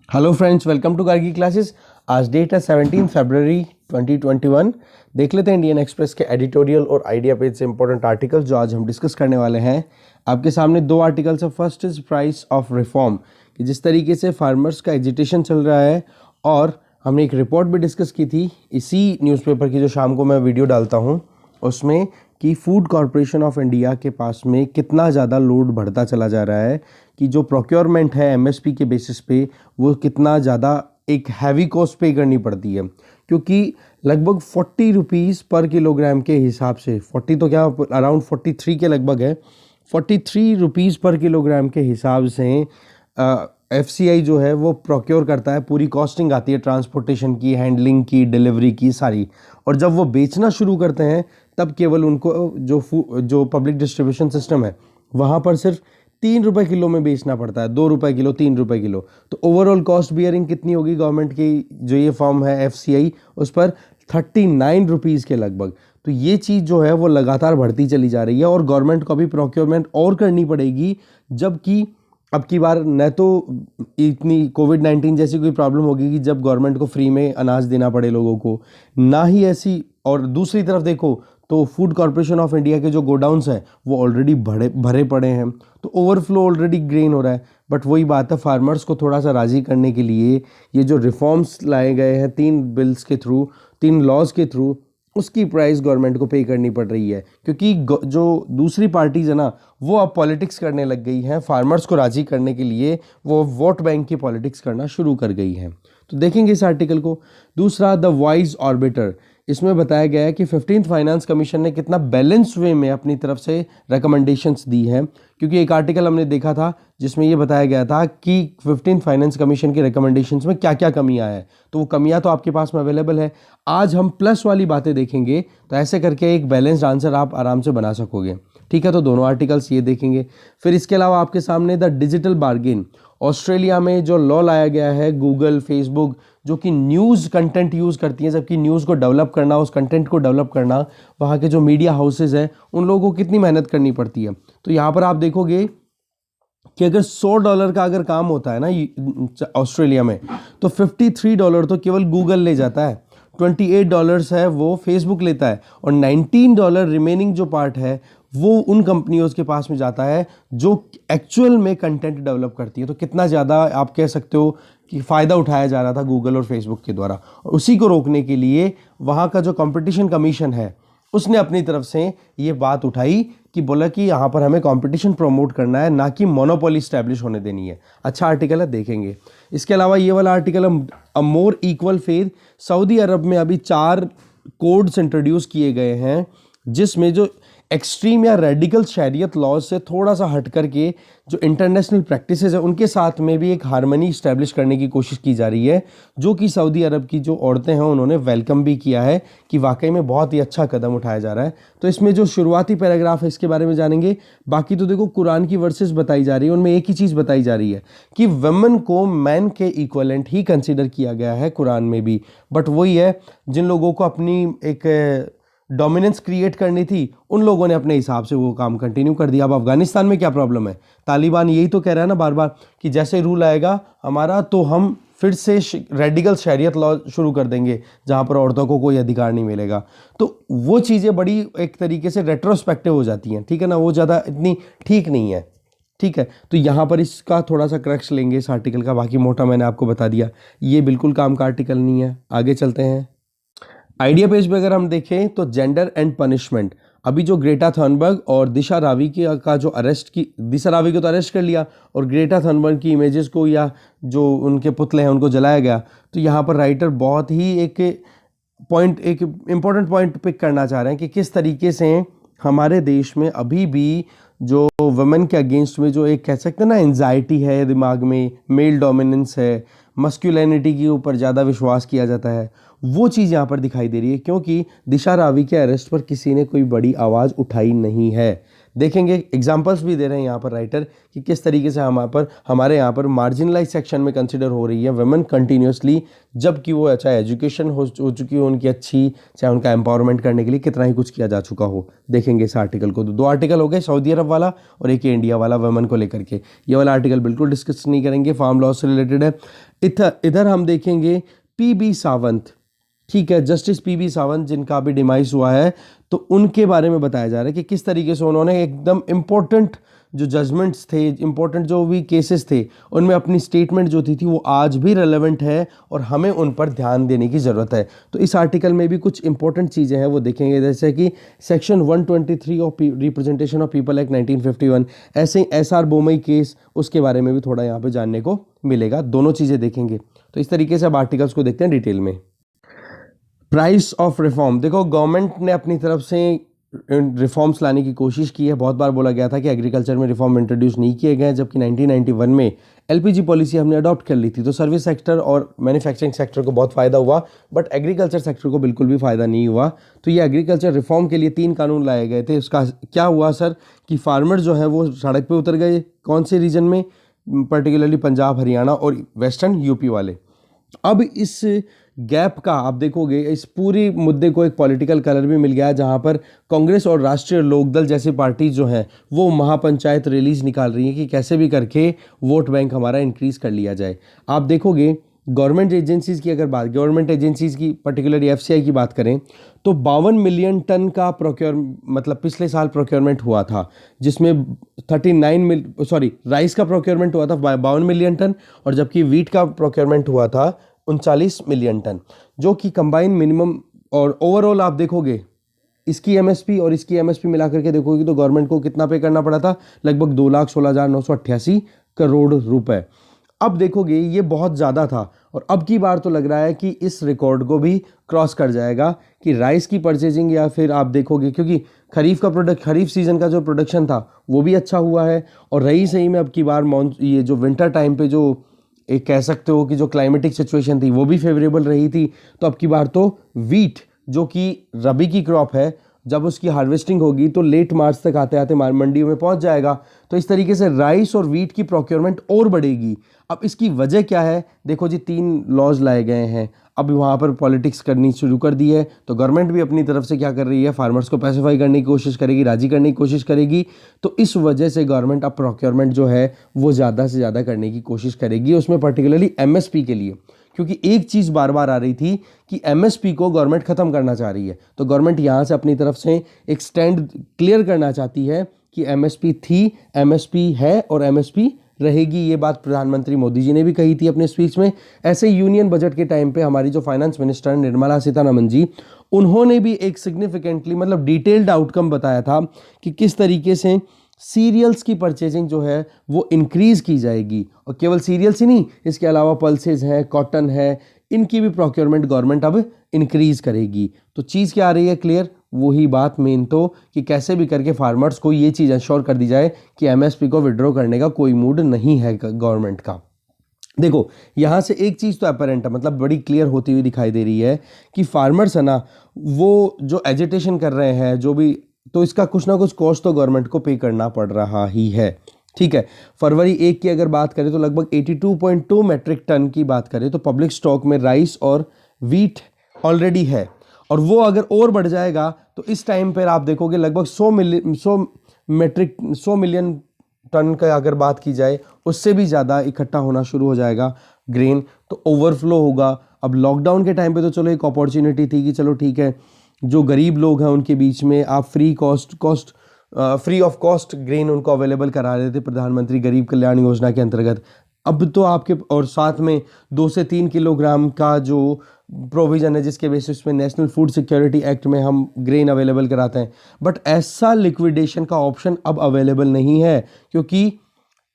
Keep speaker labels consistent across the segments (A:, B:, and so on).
A: Hello friends, welcome to Gargi classes. आज date है 17 फरवरी 2021। देख लेते हैं इंडियन एक्सप्रेस के एडिटोरियल और आइडिया पेज से इंपॉर्टेंट आर्टिकल्स जो आज हम डिस्कस करने वाले हैं। आपके सामने दो आर्टिकल्स है। First is price of reform, कि जिस तरीके से फार्मर्स का एजिटेशन चल रहा है, और हमने एक रिपोर्ट भी डिस्कस की थी इसी न्यूज़पेपर की जो शाम को मैं वीडियो डालता हूँ उसमें, कि फूड कॉरपोरेशन ऑफ इंडिया के पास में कितना ज़्यादा लोड बढ़ता चला जा रहा है, कि जो प्रोक्योरमेंट है एमएसपी के बेसिस पे वो कितना ज़्यादा एक हैवी कॉस्ट पे करनी पड़ती है, क्योंकि लगभग 40 रुपीज़ पर किलोग्राम के हिसाब से, 40 तो क्या अराउंड 43 के लगभग है, 43 रुपीज़ पर किलोग्राम के हिसाब से एफसीआई जो है वो प्रोक्योर करता है। पूरी कॉस्टिंग आती है ट्रांसपोर्टेशन की, हैंडलिंग की, डिलीवरी की सारी, और जब वो बेचना शुरू करते हैं तब केवल उनको जो पब्लिक डिस्ट्रीब्यूशन सिस्टम है वहाँ पर सिर्फ 3 रुपये किलो में बेचना पड़ता है, 2 रुपये किलो, 3 रुपये किलो। तो ओवरऑल कॉस्ट बियरिंग कितनी होगी गवर्नमेंट की, जो ये फॉर्म है एफसीआई, उस पर 39 रुपीज़ के लगभग। तो ये चीज़ जो है वो लगातार बढ़ती चली जा रही है, और गवर्नमेंट को भी प्रोक्योरमेंट और करनी पड़ेगी, जबकि अब की बार न तो इतनी कोविड-19 जैसी कोई प्रॉब्लम होगी कि जब गवर्नमेंट को फ्री में अनाज देना पड़े लोगों को, ना ही ऐसी। और दूसरी तरफ देखो तो फूड कॉरपोरेशन ऑफ इंडिया के जो गोडाउन्स हैं वो ऑलरेडी भरे पड़े हैं, तो ओवरफ्लो ऑलरेडी ग्रेन हो रहा है। बट वही बात है, फार्मर्स को थोड़ा सा राज़ी करने के लिए ये जो रिफॉर्म्स लाए गए हैं 3 बिल्स के थ्रू, 3 लॉज के थ्रू, उसकी प्राइस गवर्नमेंट को पे करनी पड़ रही है, क्योंकि जो दूसरी पार्टीज है ना वो अब पॉलिटिक्स करने लग गई हैं। फार्मर्स को राज़ी करने के लिए वो वोट बैंक की पॉलिटिक्स करना शुरू कर गई हैं। तो देखेंगे इस आर्टिकल को। दूसरा, द वाइज ऑर्बिटर, इसमें बताया गया है कि 15th फाइनेंस कमीशन ने कितना बैलेंस वे में अपनी तरफ से रिकमेंडेशंस दी हैं, क्योंकि एक आर्टिकल हमने देखा था जिसमें ये बताया गया था कि 15th फाइनेंस कमीशन की रिकमेंडेशंस में क्या क्या कमियां हैं। तो वो कमियां तो आपके पास में अवेलेबल है। आज हम प्लस वाली बातें देखेंगे, तो ऐसे करके एक बैलेंस्ड आंसर आप आराम से बना सकोगे। ठीक है, तो दोनों आर्टिकल्स ये देखेंगे। फिर इसके अलावा आपके सामने द डिजिटल बार्गेन, ऑस्ट्रेलिया में जो लॉ लाया गया है, गूगल, फेसबुक जो कि न्यूज़ कंटेंट यूज़ करती हैं, जबकि न्यूज़ को डेवलप करना, उस कंटेंट को डेवलप करना वहाँ के जो मीडिया हाउसेज हैं उन लोगों को कितनी मेहनत करनी पड़ती है। तो यहाँ पर आप देखोगे कि अगर $100 का अगर काम होता है ना ऑस्ट्रेलिया में, तो $53 तो केवल गूगल ले जाता है, $28 है वो फेसबुक लेता है, और $19 रिमेनिंग जो पार्ट है वो उन कंपनियों के पास में जाता है जो एक्चुअल में कंटेंट डेवलप करती है। तो कितना ज़्यादा आप कह सकते हो कि फ़ायदा उठाया जा रहा था गूगल और फेसबुक के द्वारा। और उसी को रोकने के लिए वहाँ का जो कंपटीशन कमीशन है उसने अपनी तरफ से ये बात उठाई, कि बोला कि यहाँ पर हमें कंपटीशन प्रमोट करना है, ना कि मोनोपोली स्टैब्लिश होने देनी है। अच्छा आर्टिकल है, देखेंगे। इसके अलावा ये वाला आर्टिकल, अ मोर इक्वल फेथ, सऊदी अरब में अभी 4 कोड्स इंट्रोड्यूस किए गए हैं, जिसमें जो एक्सट्रीम या रेडिकल शरीयत लॉज से थोड़ा सा हट करके जो इंटरनेशनल प्रैक्टिसेस है उनके साथ में भी एक हार्मनी इस्टेब्लिश करने की कोशिश की जा रही है, जो कि सऊदी अरब की जो औरतें हैं उन्होंने वेलकम भी किया है, कि वाकई में बहुत ही अच्छा कदम उठाया जा रहा है। तो इसमें जो शुरुआती पैराग्राफ है इसके बारे में जानेंगे। बाकी तो देखो कुरान की वर्सेस बताई जा रही है, उनमें एक ही चीज़ बताई जा रही है कि वुमेन को मैन के इक्वलेंट ही कंसिडर किया गया है कुरान में भी। बट वही है, जिन लोगों को अपनी एक डोमिनेंस क्रिएट करनी थी उन लोगों ने अपने हिसाब से वो काम कंटिन्यू कर दिया। अब अफगानिस्तान में क्या प्रॉब्लम है, तालिबान यही तो कह रहा है ना बार बार कि जैसे रूल आएगा हमारा तो हम फिर से रेडिकल शरीयत लॉ शुरू कर देंगे जहाँ पर औरतों को कोई अधिकार नहीं मिलेगा। तो वो चीज़ें बड़ी एक तरीके से रेट्रोस्पेक्टिव हो जाती हैं, ठीक है ना, वो ज़्यादा इतनी ठीक नहीं है। ठीक है, तो यहाँ पर इसका थोड़ा सा क्रक्स लेंगे इस आर्टिकल का। बाकी मोटा मैंने आपको बता दिया, ये बिल्कुल काम का आर्टिकल नहीं है। आगे चलते हैं। आइडिया पेज पे अगर हम देखें तो जेंडर एंड पनिशमेंट, अभी जो ग्रेटा थर्नबर्ग और दिशा रावी का जो अरेस्ट की, दिशा रावी को तो अरेस्ट कर लिया और ग्रेटा थर्नबर्ग की इमेजेस को या जो उनके पुतले हैं उनको जलाया गया। तो यहाँ पर राइटर बहुत ही एक इम्पॉर्टेंट पॉइंट पिक करना चाह रहे हैं कि किस तरीके से हमारे देश में अभी भी जो वुमेन के अगेंस्ट में जो एक कह सकते हैं ना एंजाइटी है दिमाग में, मेल डोमिनेंस है, मस्कुलिनिटी के ऊपर ज़्यादा विश्वास किया जाता है, वो चीज़ यहाँ पर दिखाई दे रही है, क्योंकि दिशा रावी के अरेस्ट पर किसी ने कोई बड़ी आवाज़ उठाई नहीं है। देखेंगे, एग्जाम्पल्स भी दे रहे हैं यहाँ पर राइटर कि किस तरीके से हमारे यहाँ पर मार्जिनलाइज सेक्शन में कंसिडर हो रही है वुमेन कंटिन्यूसली, जबकि वो चाहे एजुकेशन हो चुकी हो उनकी अच्छी, चाहे उनका एम्पावरमेंट करने के लिए कितना ही कुछ किया जा चुका हो। देखेंगे इस आर्टिकल को। तो 2 आर्टिकल हो गए, सऊदी अरब वाला और एक इंडिया वाला वुमेन को लेकर के। ये वाला आर्टिकल बिल्कुल डिस्कस नहीं करेंगे, फार्म लॉ से रिलेटेड है। इधर हम देखेंगे पीबी सावंत, ठीक है, जस्टिस पीबी सावंत जिनका अभी डिमाइस हुआ है, तो उनके बारे में बताया जा रहा है कि किस तरीके से उन्होंने एकदम इम्पोर्टेंट जो जजमेंट्स थे, इम्पोर्टेंट जो भी केसेस थे, उनमें अपनी स्टेटमेंट जो थी वो आज भी रेलेवेंट है और हमें उन पर ध्यान देने की ज़रूरत है। तो इस आर्टिकल में भी कुछ इंपॉर्टेंट चीज़ें हैं वो देखेंगे, जैसे कि section 123 of representation of people act 1951, ऐसे ही एसआर बोमई केस, उसके बारे में भी थोड़ा यहाँ पे जानने को मिलेगा। दोनों चीज़ें देखेंगे। तो इस तरीके से अब आर्टिकल्स को देखते हैं डिटेल में। प्राइस ऑफ रिफॉर्म, देखो गवर्नमेंट ने अपनी तरफ से रिफॉर्म्स लाने की कोशिश की है। बहुत बार बोला गया था कि एग्रीकल्चर में रिफॉर्म इंट्रोड्यूस नहीं किए गए, जबकि 1991 में एलपीजी पॉलिसी हमने अडॉप्ट कर ली थी। तो सर्विस सेक्टर और मैन्युफैक्चरिंग सेक्टर को बहुत फ़ायदा हुआ, बट एग्रीकल्चर सेक्टर को बिल्कुल भी फ़ायदा नहीं हुआ। तो ये एग्रीकल्चर रिफॉर्म के लिए 3 कानून लाए गए थे। उसका क्या हुआ सर कि फार्मर जो है वो सड़क पर उतर गए, कौन से रीजन में, पर्टिकुलरली पंजाब, हरियाणा और वेस्टर्न यूपी वाले। अब इस गैप का आप देखोगे, इस पूरी मुद्दे को एक पॉलिटिकल कलर भी मिल गया है, जहां पर कांग्रेस और राष्ट्रीय लोकदल जैसी पार्टी जो हैं वो महापंचायत रैलीज निकाल रही हैं कि कैसे भी करके वोट बैंक हमारा इंक्रीज कर लिया जाए। आप देखोगे गवर्नमेंट एजेंसीज़ की अगर बात, गवर्नमेंट एजेंसीज़ की पर्टिकुलरली एफसीआई की बात करें तो 52 मिलियन टन का मतलब पिछले साल प्रोक्योरमेंट हुआ था, जिसमें राइस का प्रोक्योरमेंट हुआ था 52 मिलियन टन, और जबकि वीट का प्रोक्योरमेंट हुआ था 39 मिलियन टन, जो कि कंबाइन मिनिमम। और ओवरऑल आप देखोगे इसकी एमएसपी और इसकी एमएसपी मिला करके देखोगे तो गवर्नमेंट को कितना पे करना पड़ा था, लगभग 2,16,988 करोड़ रुपए। अब देखोगे ये बहुत ज़्यादा था, और अब की बार तो लग रहा है कि इस रिकॉर्ड को भी क्रॉस कर जाएगा कि राइस की परचेजिंग, या फिर आप देखोगे क्योंकि खरीफ सीजन का जो प्रोडक्शन था वो भी अच्छा हुआ है, और रही सही में अब की बार ये जो विंटर टाइम पे जो एक कह सकते हो कि जो क्लाइमेटिक सिचुएशन थी वो भी फेवरेबल रही थी। तो अब की बार तो वीट जो कि रबी की क्रॉप है, जब उसकी हार्वेस्टिंग होगी तो लेट मार्च तक आते आते मंडियों में पहुंच जाएगा। तो इस तरीके से राइस और वीट की प्रोक्योरमेंट और बढ़ेगी। अब इसकी वजह क्या है, देखो जी 3 लॉज लाए गए हैं, अब वहाँ पर पॉलिटिक्स करनी शुरू कर दी है। तो गवर्नमेंट भी अपनी तरफ से क्या कर रही है, फार्मर्स को पैसिफाई करने की कोशिश करेगी, राजी करने की कोशिश करेगी। तो इस वजह से गवर्नमेंट अब प्रोक्योरमेंट जो है वो ज़्यादा से ज़्यादा करने की कोशिश करेगी, उसमें पर्टिकुलरली एमएसपी के लिए। क्योंकि एक चीज़ बार बार आ रही थी कि एमएसपी को गवर्नमेंट ख़त्म करना चाह रही है। तो गवर्नमेंट यहाँ से अपनी तरफ से एक स्टैंड क्लियर करना चाहती है कि एमएसपी थी, एमएसपी है और एमएसपी रहेगी। ये बात प्रधानमंत्री मोदी जी ने भी कही थी अपने स्पीच में। ऐसे यूनियन बजट के टाइम पे हमारी जो फाइनेंस मिनिस्टर निर्मला सीतारमण जी, उन्होंने भी एक सिग्निफिकेंटली मतलब डिटेल्ड आउटकम बताया था कि किस तरीके से सीरियल्स की परचेजिंग जो है वो इंक्रीज की जाएगी। और केवल सीरियल्स ही नहीं, इसके अलावा पल्सेज हैं, कॉटन है, इनकी भी प्रोक्योरमेंट गवर्नमेंट अब इंक्रीज करेगी। तो चीज़ क्या आ रही है क्लियर, वही बात मेन तो कि कैसे भी करके फार्मर्स को ये चीज़ इंश्योर कर दी जाए कि एमएसपी को विड्रॉ करने का कोई मूड नहीं है गवर्नमेंट का। देखो यहाँ से एक चीज़ तो अपरेंट है, मतलब बड़ी क्लियर होती हुई दिखाई दे रही है कि फार्मर्स है ना, वो जो एजिटेशन कर रहे हैं जो भी, तो इसका कुछ ना कुछ कॉस्ट तो गवर्नमेंट को पे करना पड़ रहा ही है। ठीक है, फरवरी 1 की अगर बात करें तो लगभग 82.2 मैट्रिक टन की बात करें तो पब्लिक स्टॉक में राइस और वीट ऑलरेडी है, और वो अगर और बढ़ जाएगा तो इस टाइम पर आप देखोगे लगभग 100 मिलियन टन का अगर बात की जाए, उससे भी ज़्यादा इकट्ठा होना शुरू हो जाएगा ग्रेन। तो ओवरफ्लो होगा। अब लॉकडाउन के टाइम पे तो चलो एक अपॉर्चुनिटी थी कि चलो ठीक है, जो गरीब लोग हैं उनके बीच में आप फ्री ऑफ कॉस्ट ग्रेन उनको अवेलेबल करा रहे थे प्रधानमंत्री गरीब कल्याण योजना के अंतर्गत। अब तो आपके, और साथ में 2 से 3 किलोग्राम का जो प्रोविज़न है जिसके बेसिस पे नेशनल फूड सिक्योरिटी एक्ट में हम ग्रेन अवेलेबल कराते हैं, बट ऐसा लिक्विडेशन का ऑप्शन अब अवेलेबल नहीं है। क्योंकि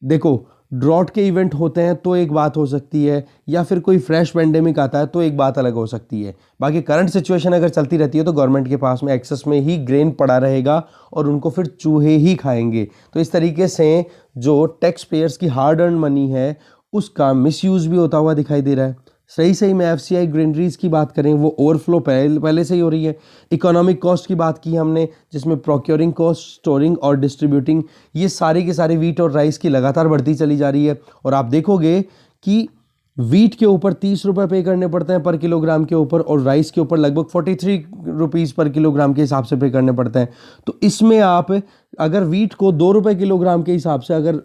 A: देखो ड्रॉट के इवेंट होते हैं तो एक बात हो सकती है, या फिर कोई फ्रेश पेंडेमिक आता है तो एक बात अलग हो सकती है। बाकी करंट सिचुएशन अगर चलती रहती है तो गवर्नमेंट के पास में एक्सेस में ही ग्रेन पड़ा रहेगा और उनको फिर चूहे ही खाएंगे। तो इस तरीके से जो टैक्स पेयर्स की हार्ड अर्न मनी है उसका मिसयूज भी होता हुआ दिखाई दे रहा है। सही में एफसीआई ग्रेनरीज की बात करें वो ओवरफ्लो पहले से ही हो रही है। इकोनॉमिक कॉस्ट की बात की हमने, जिसमें प्रोक्योरिंग कॉस्ट, स्टोरिंग और डिस्ट्रीब्यूटिंग, ये सारी की सारी वीट और राइस की लगातार बढ़ती चली जा रही है। और आप देखोगे कि वीट के ऊपर 30 रुपये पे करने पड़ते हैं पर किलोग्राम के ऊपर, और राइस के ऊपर लगभग 43 रुपीज़ पर किलोग्राम के हिसाब से पे करने पड़ते हैं। तो इसमें आप अगर वीट को 2 रुपए किलोग्राम के हिसाब से अगर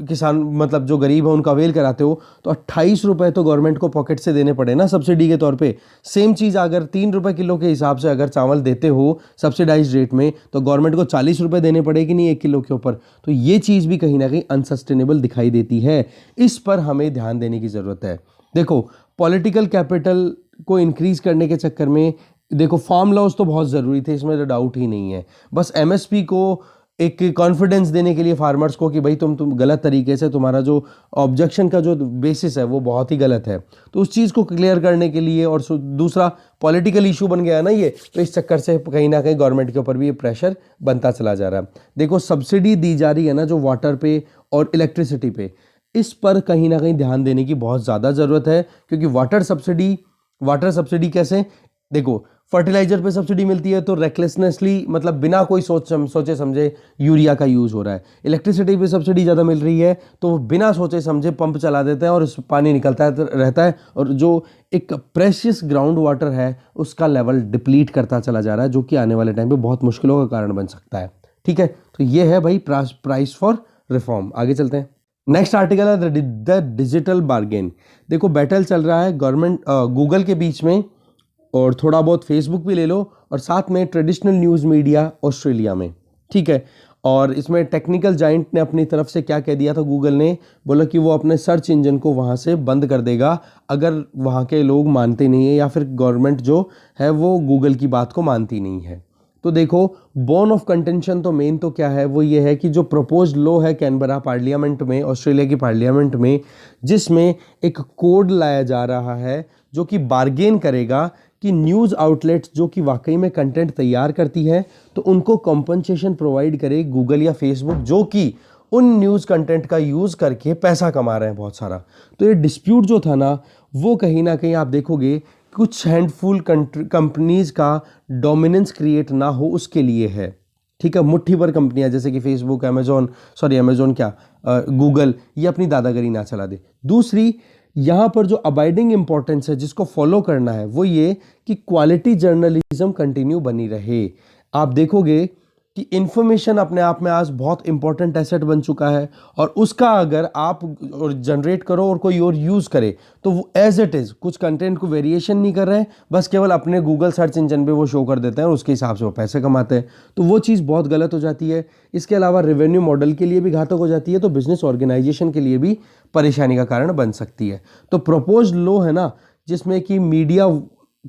A: किसान मतलब जो गरीब है उनका अवेल कराते हो तो 28 रुपए तो गवर्नमेंट को पॉकेट से देने पड़े ना सब्सिडी के तौर पे। सेम चीज़ अगर 3 रुपए किलो के हिसाब से अगर चावल देते हो सब्सिडाइज रेट में तो गवर्नमेंट को 40 रुपए देने पड़ेगी नहीं 1 किलो के ऊपर। तो ये चीज़ भी कहीं ना कहीं अनसस्टेनेबल दिखाई देती है, इस पर हमें ध्यान देने की ज़रूरत है। देखो पॉलिटिकल कैपिटल को इंक्रीज करने के चक्कर में देखो फार्म लॉज तो बहुत ज़रूरी थे, इसमें तो डाउट ही नहीं है। बस एमएसपी को एक कॉन्फिडेंस देने के लिए फार्मर्स को कि भाई तुम गलत तरीके से तुम्हारा जो ऑब्जेक्शन का जो बेसिस है वो बहुत ही गलत है, तो उस चीज़ को क्लियर करने के लिए। और दूसरा पॉलिटिकल इशू बन गया ना ये, तो इस चक्कर से कहीं ना कहीं गवर्नमेंट के ऊपर भी ये प्रेशर बनता चला जा रहा है। देखो सब्सिडी दी जा रही है ना जो वाटर पे और इलेक्ट्रिसिटी पे, इस पर कहीं ना कहीं ध्यान देने की बहुत ज़्यादा ज़रूरत है। क्योंकि वाटर सब्सिडी कैसे, देखो फर्टिलाइजर पे सब्सिडी मिलती है तो रेकलेसनेसली मतलब बिना कोई सोचे समझे यूरिया का यूज़ हो रहा है। इलेक्ट्रिसिटी पे सब्सिडी ज़्यादा मिल रही है तो बिना सोचे समझे पंप चला देते हैं और उस पानी निकलता रहता है, और जो एक प्रेशियस ग्राउंड वाटर है उसका लेवल डिप्लीट करता चला जा रहा है, जो कि आने वाले टाइम पे बहुत मुश्किलों का कारण बन सकता है। ठीक है, तो ये है भाई प्राइस फॉर रिफॉर्म। आगे चलते हैं। नेक्स्ट आर्टिकल है द डिजिटल बार्गेन। देखो बैटल चल रहा है गवर्नमेंट गूगल के बीच में, और थोड़ा बहुत फेसबुक भी ले लो, और साथ में ट्रेडिशनल न्यूज़ मीडिया ऑस्ट्रेलिया में। ठीक है, और इसमें टेक्निकल जाइंट ने अपनी तरफ से क्या कह दिया था, गूगल ने बोला कि वो अपने सर्च इंजन को वहाँ से बंद कर देगा अगर वहाँ के लोग मानते नहीं है या फिर गवर्नमेंट जो है वो गूगल की बात को मानती नहीं है। तो देखो बोन ऑफ कंटेंशन तो मेन तो क्या है, वो ये है कि जो प्रपोज्ड लॉ है कैनबरा पार्लियामेंट में, ऑस्ट्रेलिया की पार्लियामेंट में, जिसमें एक कोड लाया जा रहा है जो कि बार्गेन करेगा कि न्यूज़ आउटलेट्स जो कि वाकई में कंटेंट तैयार करती है तो उनको कॉम्पनसेशन प्रोवाइड करे गूगल या फेसबुक, जो कि उन न्यूज़ कंटेंट का यूज़ करके पैसा कमा रहे हैं बहुत सारा। तो ये डिस्प्यूट जो था ना वो कहीं ना कहीं आप देखोगे कुछ हैंडफुल कंपनीज का डोमिनेंस क्रिएट ना हो उसके लिए है। ठीक है, मुट्ठी भर कंपनियां जैसे कि फेसबुक, अमेजोन क्या गूगल, ये अपनी दादागिरी ना चला दे। दूसरी यहाँ पर जो अबाइडिंग इंपॉर्टेंस है जिसको फॉलो करना है वो ये कि क्वालिटी जर्नलिज्म कंटिन्यू बनी रहे। आप देखोगे कि इंफॉर्मेशन अपने आप में आज बहुत इंपॉर्टेंट एसेट बन चुका है, और उसका अगर आप जनरेट करो और कोई और यूज़ करे तो वो एज इट इज़ कुछ कंटेंट को वेरिएशन नहीं कर रहे हैं, बस केवल अपने गूगल सर्च इंजन पे वो शो कर देते हैं और उसके हिसाब से वो पैसे कमाते हैं, तो वो चीज़ बहुत गलत हो जाती है। इसके अलावा रेवेन्यू मॉडल के लिए भी घातक हो जाती है, तो बिजनेस ऑर्गेनाइजेशन के लिए भी परेशानी का कारण बन सकती है। तो प्रपोज्ड लॉ है ना जिसमें कि मीडिया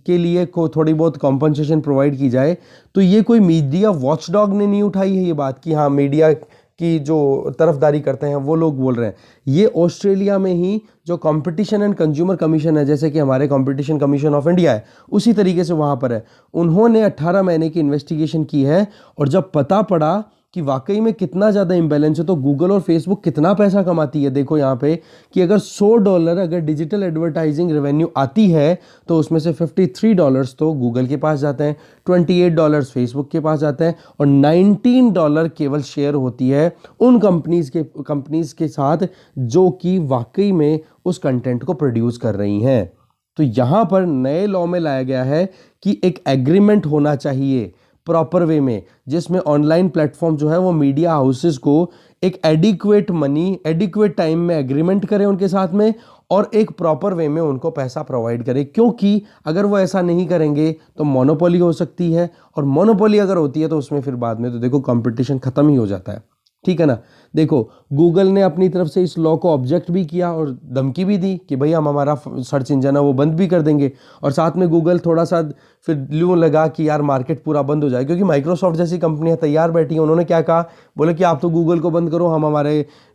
A: के लिए को थोड़ी बहुत कॉम्पनसेशन प्रोवाइड की जाए, तो ये कोई मीडिया वॉचडॉग ने नहीं उठाई है ये बात कि हाँ मीडिया की जो तरफदारी करते हैं वो लोग बोल रहे हैं। ये ऑस्ट्रेलिया में ही जो कंपटीशन एंड कंज्यूमर कमीशन है, जैसे कि हमारे कंपटीशन कमीशन ऑफ इंडिया है, उसी तरीके से वहाँ पर है। उन्होंने 18 महीने की इन्वेस्टिगेशन की है, और जब पता पड़ा कि वाकई में कितना ज़्यादा इम्बैलेंस है तो गूगल और फेसबुक कितना पैसा कमाती है। देखो यहाँ पे कि अगर $100 अगर डिजिटल एडवर्टाइजिंग रेवेन्यू आती है तो उसमें से $53 तो गूगल के पास जाते हैं, $28 फेसबुक के पास जाते हैं, और $19 केवल शेयर होती है उन कंपनीज के साथ जो कि वाकई में उस कंटेंट को प्रोड्यूस कर रही हैं। तो यहाँ पर नए लॉ में लाया गया है कि एक एग्रीमेंट होना चाहिए प्रॉपर वे में, जिसमें ऑनलाइन प्लेटफॉर्म जो है वो मीडिया हाउसेस को एक एडिक्वेट टाइम में एग्रीमेंट करें उनके साथ में, और एक प्रॉपर वे में उनको पैसा प्रोवाइड करें। क्योंकि अगर वो ऐसा नहीं करेंगे तो मोनोपोली हो सकती है, और मोनोपोली अगर होती है तो उसमें फिर बाद में तो देखो कंपटीशन खत्म ही हो जाता है। ठीक है ना। देखो गूगल ने अपनी तरफ से इस लॉ को ऑब्जेक्ट भी किया और धमकी भी दी कि भाई हम हमारा सर्च इंजन है वो बंद भी कर देंगे, और साथ में गूगल थोड़ा सा फिर ल्यू लगा कि यार मार्केट पूरा बंद हो जाए, क्योंकि माइक्रोसॉफ्ट जैसी कंपनियां तैयार बैठी हैं। उन्होंने क्या कहा, बोले कि आप तो गूगल को बंद करो, हम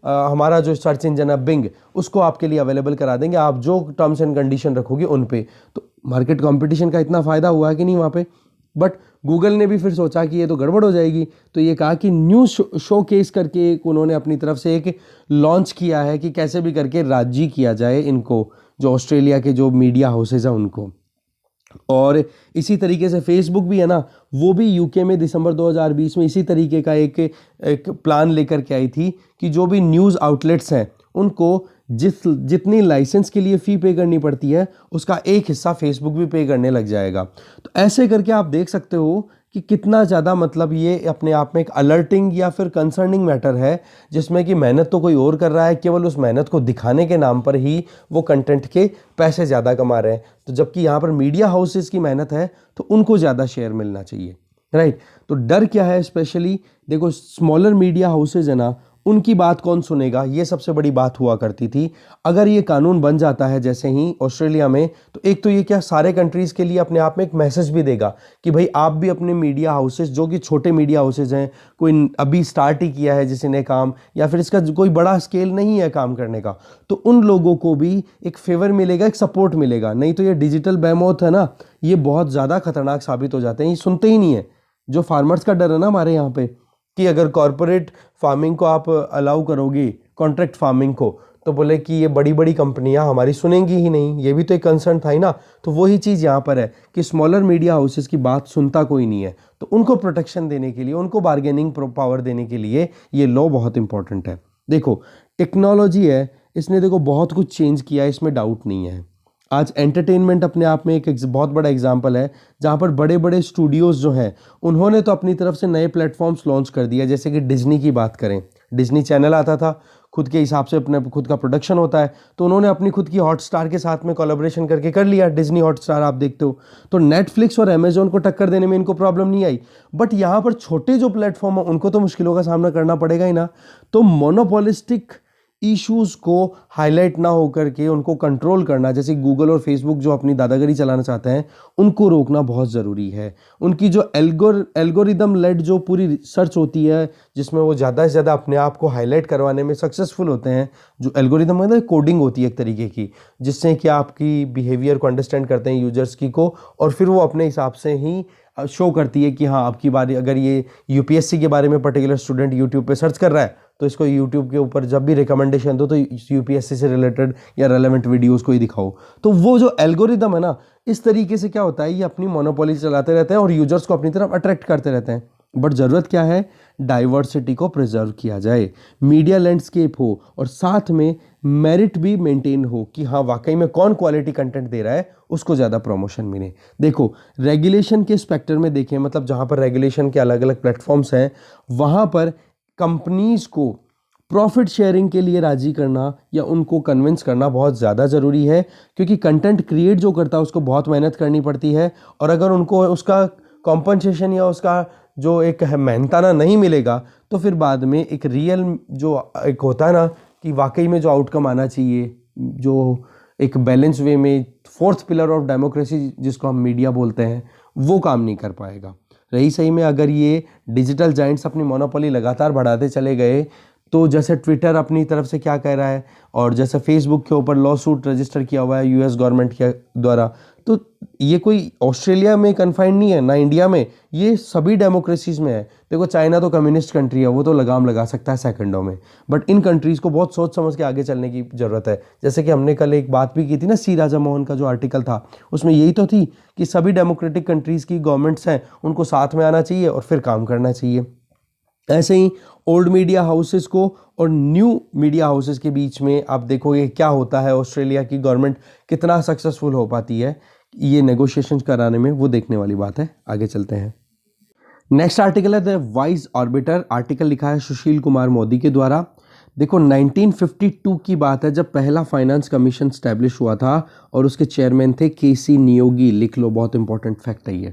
A: हमारा जो सर्च इंजन है बिंग उसको आपके लिए अवेलेबल करा देंगे, आप जो टर्म्स एंड कंडीशन रखोगे उन पे। तो मार्केट कॉम्पिटिशन का इतना फ़ायदा हुआ है कि नहीं वहाँ पे। बट गूगल ने भी फिर सोचा कि ये तो गड़बड़ हो जाएगी, तो ये कहा कि न्यूज़ शो केस करके एक उन्होंने अपनी तरफ से एक लॉन्च किया है कि कैसे भी करके राजी किया जाए इनको, जो ऑस्ट्रेलिया के जो मीडिया हाउसेज हैं उनको। और इसी तरीके से फेसबुक भी है ना, वो भी यूके में दिसंबर 2020 में इसी तरीके का एक प्लान लेकर के आई थी कि जो भी न्यूज़ आउटलेट्स हैं उनको जितनी लाइसेंस के लिए फ़ी पे करनी पड़ती है उसका एक हिस्सा फेसबुक भी पे करने लग जाएगा। तो ऐसे करके आप देख सकते हो कि कितना ज़्यादा मतलब ये अपने आप में एक अलर्टिंग या फिर कंसर्निंग मैटर है, जिसमें कि मेहनत तो कोई और कर रहा है, केवल उस मेहनत को दिखाने के नाम पर ही वो कंटेंट के पैसे ज़्यादा कमा रहे हैं। तो जबकि यहाँ पर मीडिया हाउसेस की मेहनत है तो उनको ज़्यादा शेयर मिलना चाहिए, राइट। तो डर क्या है स्पेशली, देखो स्मॉलर मीडिया हाउसेज है ना, उनकी बात कौन सुनेगा, ये सबसे बड़ी बात हुआ करती थी। अगर ये कानून बन जाता है जैसे ही ऑस्ट्रेलिया में, तो एक तो ये क्या सारे कंट्रीज़ के लिए अपने आप में एक मैसेज भी देगा कि भाई आप भी अपने मीडिया हाउसेज, जो कि छोटे मीडिया हाउसेज हैं, कोई अभी स्टार्ट ही किया है जिसने काम, या फिर इसका कोई बड़ा स्केल नहीं है काम करने का, तो उन लोगों को भी एक फेवर मिलेगा, एक सपोर्ट मिलेगा। नहीं तो ये डिजिटल बेमौत है ना, ये बहुत ज़्यादा खतरनाक साबित हो जाते हैं, ये सुनते ही नहीं है। जो फार्मर्स का डर है ना हमारे यहाँ पे, कि अगर कॉरपोरेट फार्मिंग को आप अलाउ करोगे, कॉन्ट्रैक्ट फार्मिंग को, तो बोले कि ये बड़ी बड़ी कंपनियां हमारी सुनेंगी ही नहीं, ये भी तो एक कंसर्न था ही ना। तो वही चीज़ यहाँ पर है कि स्मॉलर मीडिया हाउसेस की बात सुनता कोई नहीं है, तो उनको प्रोटेक्शन देने के लिए, उनको बार्गेनिंग पावर देने के लिए ये लॉ बहुत इंपॉर्टेंट है। देखो टेक्नोलॉजी है, इसने देखो बहुत कुछ चेंज किया है, इसमें डाउट नहीं है। आज एंटरटेनमेंट अपने आप में एक बहुत बड़ा एग्जाम्पल है, जहाँ पर बड़े बड़े स्टूडियोज़ जो हैं उन्होंने तो अपनी तरफ से नए प्लेटफॉर्म्स लॉन्च कर दिया। जैसे कि डिज्नी की बात करें, डिज्नी चैनल आता था, खुद के हिसाब से अपने खुद का प्रोडक्शन होता है, तो उन्होंने अपनी खुद की हॉटस्टार के साथ में कोलैबोरेशन करके कर लिया, डिज्नी हॉटस्टार आप देखते हो। तो नेटफ्लिक्स और अमेजोन को टक्कर देने में इनको प्रॉब्लम नहीं आई, बट यहाँ पर छोटे जो प्लेटफॉर्म है उनको तो मुश्किलों का सामना करना पड़ेगा ही ना। तो मोनोपोलिस्टिक इश्यूज को हाईलाइट ना होकर के उनको कंट्रोल करना, जैसे गूगल और फेसबुक जो अपनी दादागिरी चलाना चाहते हैं, उनको रोकना बहुत ज़रूरी है। उनकी जो एल्गोरिदम लेड जो पूरी सर्च होती है, जिसमें वो ज़्यादा से ज़्यादा अपने आप को हाईलाइट करवाने में सक्सेसफुल होते हैं, जो एल्गोरिदम मतलब कोडिंग होती है एक तरीके की, जिससे कि आपकी बिहेवियर को अंडरस्टैंड करते हैं यूजर्स की को, और फिर वो अपने हिसाब से ही शो करती है कि हाँ आपकी बारी, अगर ये यूपीएससी के बारे में पर्टिकुलर स्टूडेंट यूट्यूब पे सर्च कर रहा है, तो इसको यूट्यूब के ऊपर जब भी रिकमेंडेशन दो तो यूपीएससी से रिलेटेड या रेलेवेंट वीडियोस को ही दिखाओ। तो वो जो एल्गोरिदम है ना, इस तरीके से क्या होता है, ये अपनी मोनोपोली चलाते रहते हैं और यूजर्स को अपनी तरफ अट्रैक्ट करते रहते हैं। बट ज़रूरत क्या है, डाइवर्सिटी को प्रिजर्व किया जाए, मीडिया लैंडस्केप हो और साथ में मेरिट भी मेंटेन हो कि हाँ वाकई में कौन क्वालिटी कंटेंट दे रहा है, उसको ज़्यादा प्रमोशन मिले। देखो रेगुलेशन के स्पेक्टर में देखें, मतलब जहाँ पर रेगुलेशन के अलग अलग प्लेटफॉर्म्स हैं, वहाँ पर कंपनीज़ को प्रॉफिट शेयरिंग के लिए राजी करना या उनको कन्विंस करना बहुत ज़्यादा ज़रूरी है, क्योंकि कंटेंट क्रिएट जो करता है उसको बहुत मेहनत करनी पड़ती है, और अगर उनको उसका कॉम्पनसेशन या उसका जो एक मेहनताना नहीं मिलेगा, तो फिर बाद में एक रियल जो एक होता है ना कि वाकई में जो आउटकम आना चाहिए, जो एक बैलेंस वे में फोर्थ पिलर ऑफ डेमोक्रेसी जिसको हम मीडिया बोलते हैं, वो काम नहीं कर पाएगा। रही सही में अगर ये डिजिटल जाइंट्स अपनी मोनोपोली लगातार बढ़ाते चले गए, तो जैसे ट्विटर अपनी तरफ से क्या कह रहा है, और जैसे फेसबुक के ऊपर लॉ सूट रजिस्टर किया हुआ है यूएस गवर्नमेंट के द्वारा, तो ये कोई ऑस्ट्रेलिया में कन्फाइंड नहीं है ना इंडिया में, ये सभी डेमोक्रेसीज में है। देखो चाइना तो कम्युनिस्ट कंट्री है, वो तो लगाम लगा सकता है सेकंडों में, बट इन कंट्रीज़ को बहुत सोच समझ के आगे चलने की ज़रूरत है। जैसे कि हमने कल एक बात भी की थी ना, सी राजा मोहन का जो आर्टिकल था, उसमें यही तो थी कि सभी डेमोक्रेटिक कंट्रीज़ की गवर्नमेंट्स हैं, उनको साथ में आना चाहिए और फिर काम करना चाहिए। ऐसे ही ओल्ड मीडिया हाउसेस को और न्यू मीडिया हाउसेस के बीच में आप देखोगे क्या होता है, ऑस्ट्रेलिया की गवर्नमेंट कितना सक्सेसफुल हो पाती है ये नेगोशिएशन कराने में, वो देखने वाली बात है। आगे चलते हैं। नेक्स्ट आर्टिकल है द वाइज ऑर्बिटर। आर्टिकल लिखा है सुशील कुमार मोदी के द्वारा। देखो 1952 की बात है जब पहला फाइनेंस कमीशन स्टैब्लिश हुआ था, और उसके चेयरमैन थे केसी नियोगी। लिख लो, बहुत इंपॉर्टेंट फैक्ट है ये।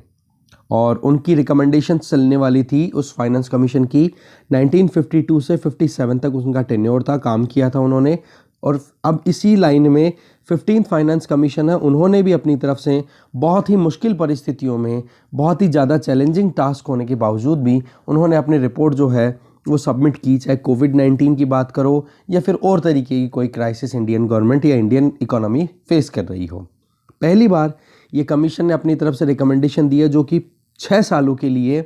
A: और उनकी रिकमेंडेशन चलने वाली थी उस फाइनेंस कमीशन की 1952 से 57 तक उनका टेन्योर था, काम किया था उन्होंने। और अब इसी लाइन में 15th फाइनेंस कमीशन है, उन्होंने भी अपनी तरफ से बहुत ही मुश्किल परिस्थितियों में, बहुत ही ज़्यादा चैलेंजिंग टास्क होने के बावजूद भी उन्होंने अपनी रिपोर्ट जो है वो सबमिट की, चाहे कोविड-19 की बात करो या फिर और तरीके की कोई क्राइसिस इंडियन गवर्नमेंट या इंडियन इकोनॉमी फेस कर रही हो। पहली बार ये कमीशन ने अपनी तरफ से रिकमेंडेशन दिया, जो कि 6 सालों के लिए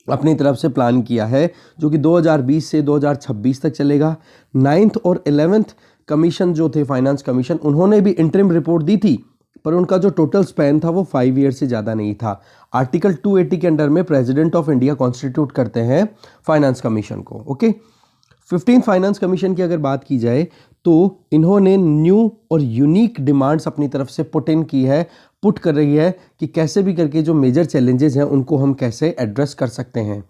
A: अपनी तरफ से प्लान किया है, जो कि 2020 से 2026 तक चलेगा। 9th और 11th कमीशन जो थे फाइनेंस कमीशन, उन्होंने भी इंटरिम रिपोर्ट दी थी, पर उनका जो टोटल स्पैन था वो 5 ईयर से ज़्यादा नहीं था। आर्टिकल 280 के अंडर में प्रेसिडेंट ऑफ इंडिया कॉन्स्टिट्यूट करते हैं फाइनेंस कमीशन को। ओके, 15th फाइनेंस कमीशन की अगर बात की जाए तो इन्होंने न्यू और यूनिक डिमांड्स अपनी तरफ से पुट कर रही है कि कैसे भी करके जो मेजर चैलेंजेस हैं उनको हम कैसे एड्रेस कर सकते हैं।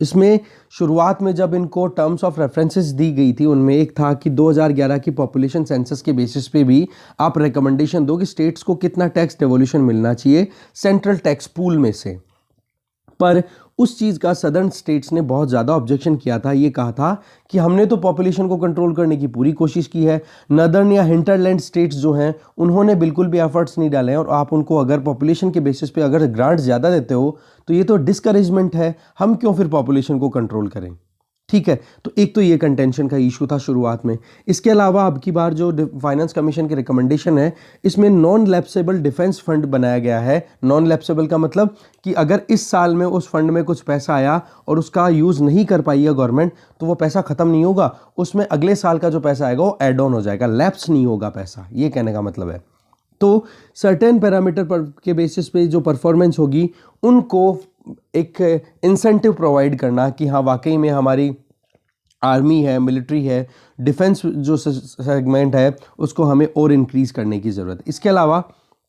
A: इसमें शुरुआत में जब इनको टर्म्स ऑफ रेफरेंसेस दी गई थी उनमें एक था कि 2011 की पॉपुलेशन सेंसस के बेसिस पे भी आप रिकमेंडेशन दो कि स्टेट्स को कितना टैक्स डेवोल्यूशन मिलना चाहिए सेंट्रल टैक्स पूल में से। पर उस चीज़ का सदर्न स्टेट्स ने बहुत ज़्यादा ऑब्जेक्शन किया था। ये कहा था कि हमने तो पॉपुलेशन को कंट्रोल करने की पूरी कोशिश की है, नदर्न या हिंटरलैंड स्टेट्स जो हैं उन्होंने बिल्कुल भी एफर्ट्स नहीं डाले हैं, और आप उनको अगर पॉपुलेशन के बेसिस पे अगर ग्रांट ज़्यादा देते हो तो ये तो डिस्करेजमेंट है, हम क्यों फिर पॉपुलेशन को कंट्रोल करें। ठीक है, तो एक तो ये कंटेंशन का इशू था शुरुआत में। इसके अलावा अब की बार जो फाइनेंस कमीशन की रिकमेंडेशन है इसमें नॉन लैप्सेबल डिफेंस फंड बनाया गया है। नॉन लैप्सेबल का मतलब कि अगर इस साल में उस फंड में कुछ पैसा आया और उसका यूज़ नहीं कर पाई है गवर्नमेंट, तो वो पैसा ख़त्म नहीं होगा, उसमें अगले साल का जो पैसा आएगा वो एड ऑन हो जाएगा, लैप्स नहीं होगा पैसा, ये कहने का मतलब है। तो सर्टेन पैरामीटर के बेसिस पे जो परफॉर्मेंस होगी उनको एक इंसेंटिव प्रोवाइड करना कि हाँ वाकई में हमारी आर्मी है, मिलिट्री है, डिफेंस जो सेगमेंट है उसको हमें और इंक्रीज़ करने की ज़रूरत है। इसके अलावा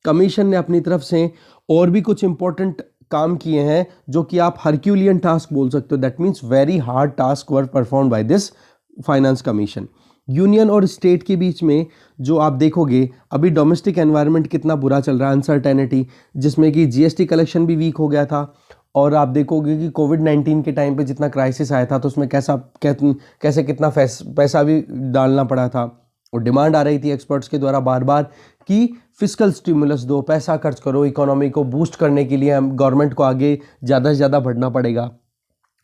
A: कमीशन ने अपनी तरफ से और भी कुछ इंपॉर्टेंट काम किए हैं जो कि आप हरक्यूलियन टास्क बोल सकते हो। That means very hard task were perform by this finance commission. Union और स्टेट के बीच में जो आप देखोगे अभी डोमेस्टिक एनवायरनमेंट कितना बुरा चल रहा है, अनसर्टेनिटी, जिसमें कि जीएसटी कलेक्शन भी वीक हो गया था, और आप देखोगे कि कोविड-19 के टाइम पे जितना क्राइसिस आया था तो उसमें कैसे कितना पैसा भी डालना पड़ा था, और डिमांड आ रही थी एक्सपर्ट्स के द्वारा बार बार कि फिस्कल स्टिमुलस दो, पैसा खर्च करो, इकोनॉमी को बूस्ट करने के लिए हम गवर्नमेंट को आगे ज़्यादा से ज़्यादा बढ़ना पड़ेगा।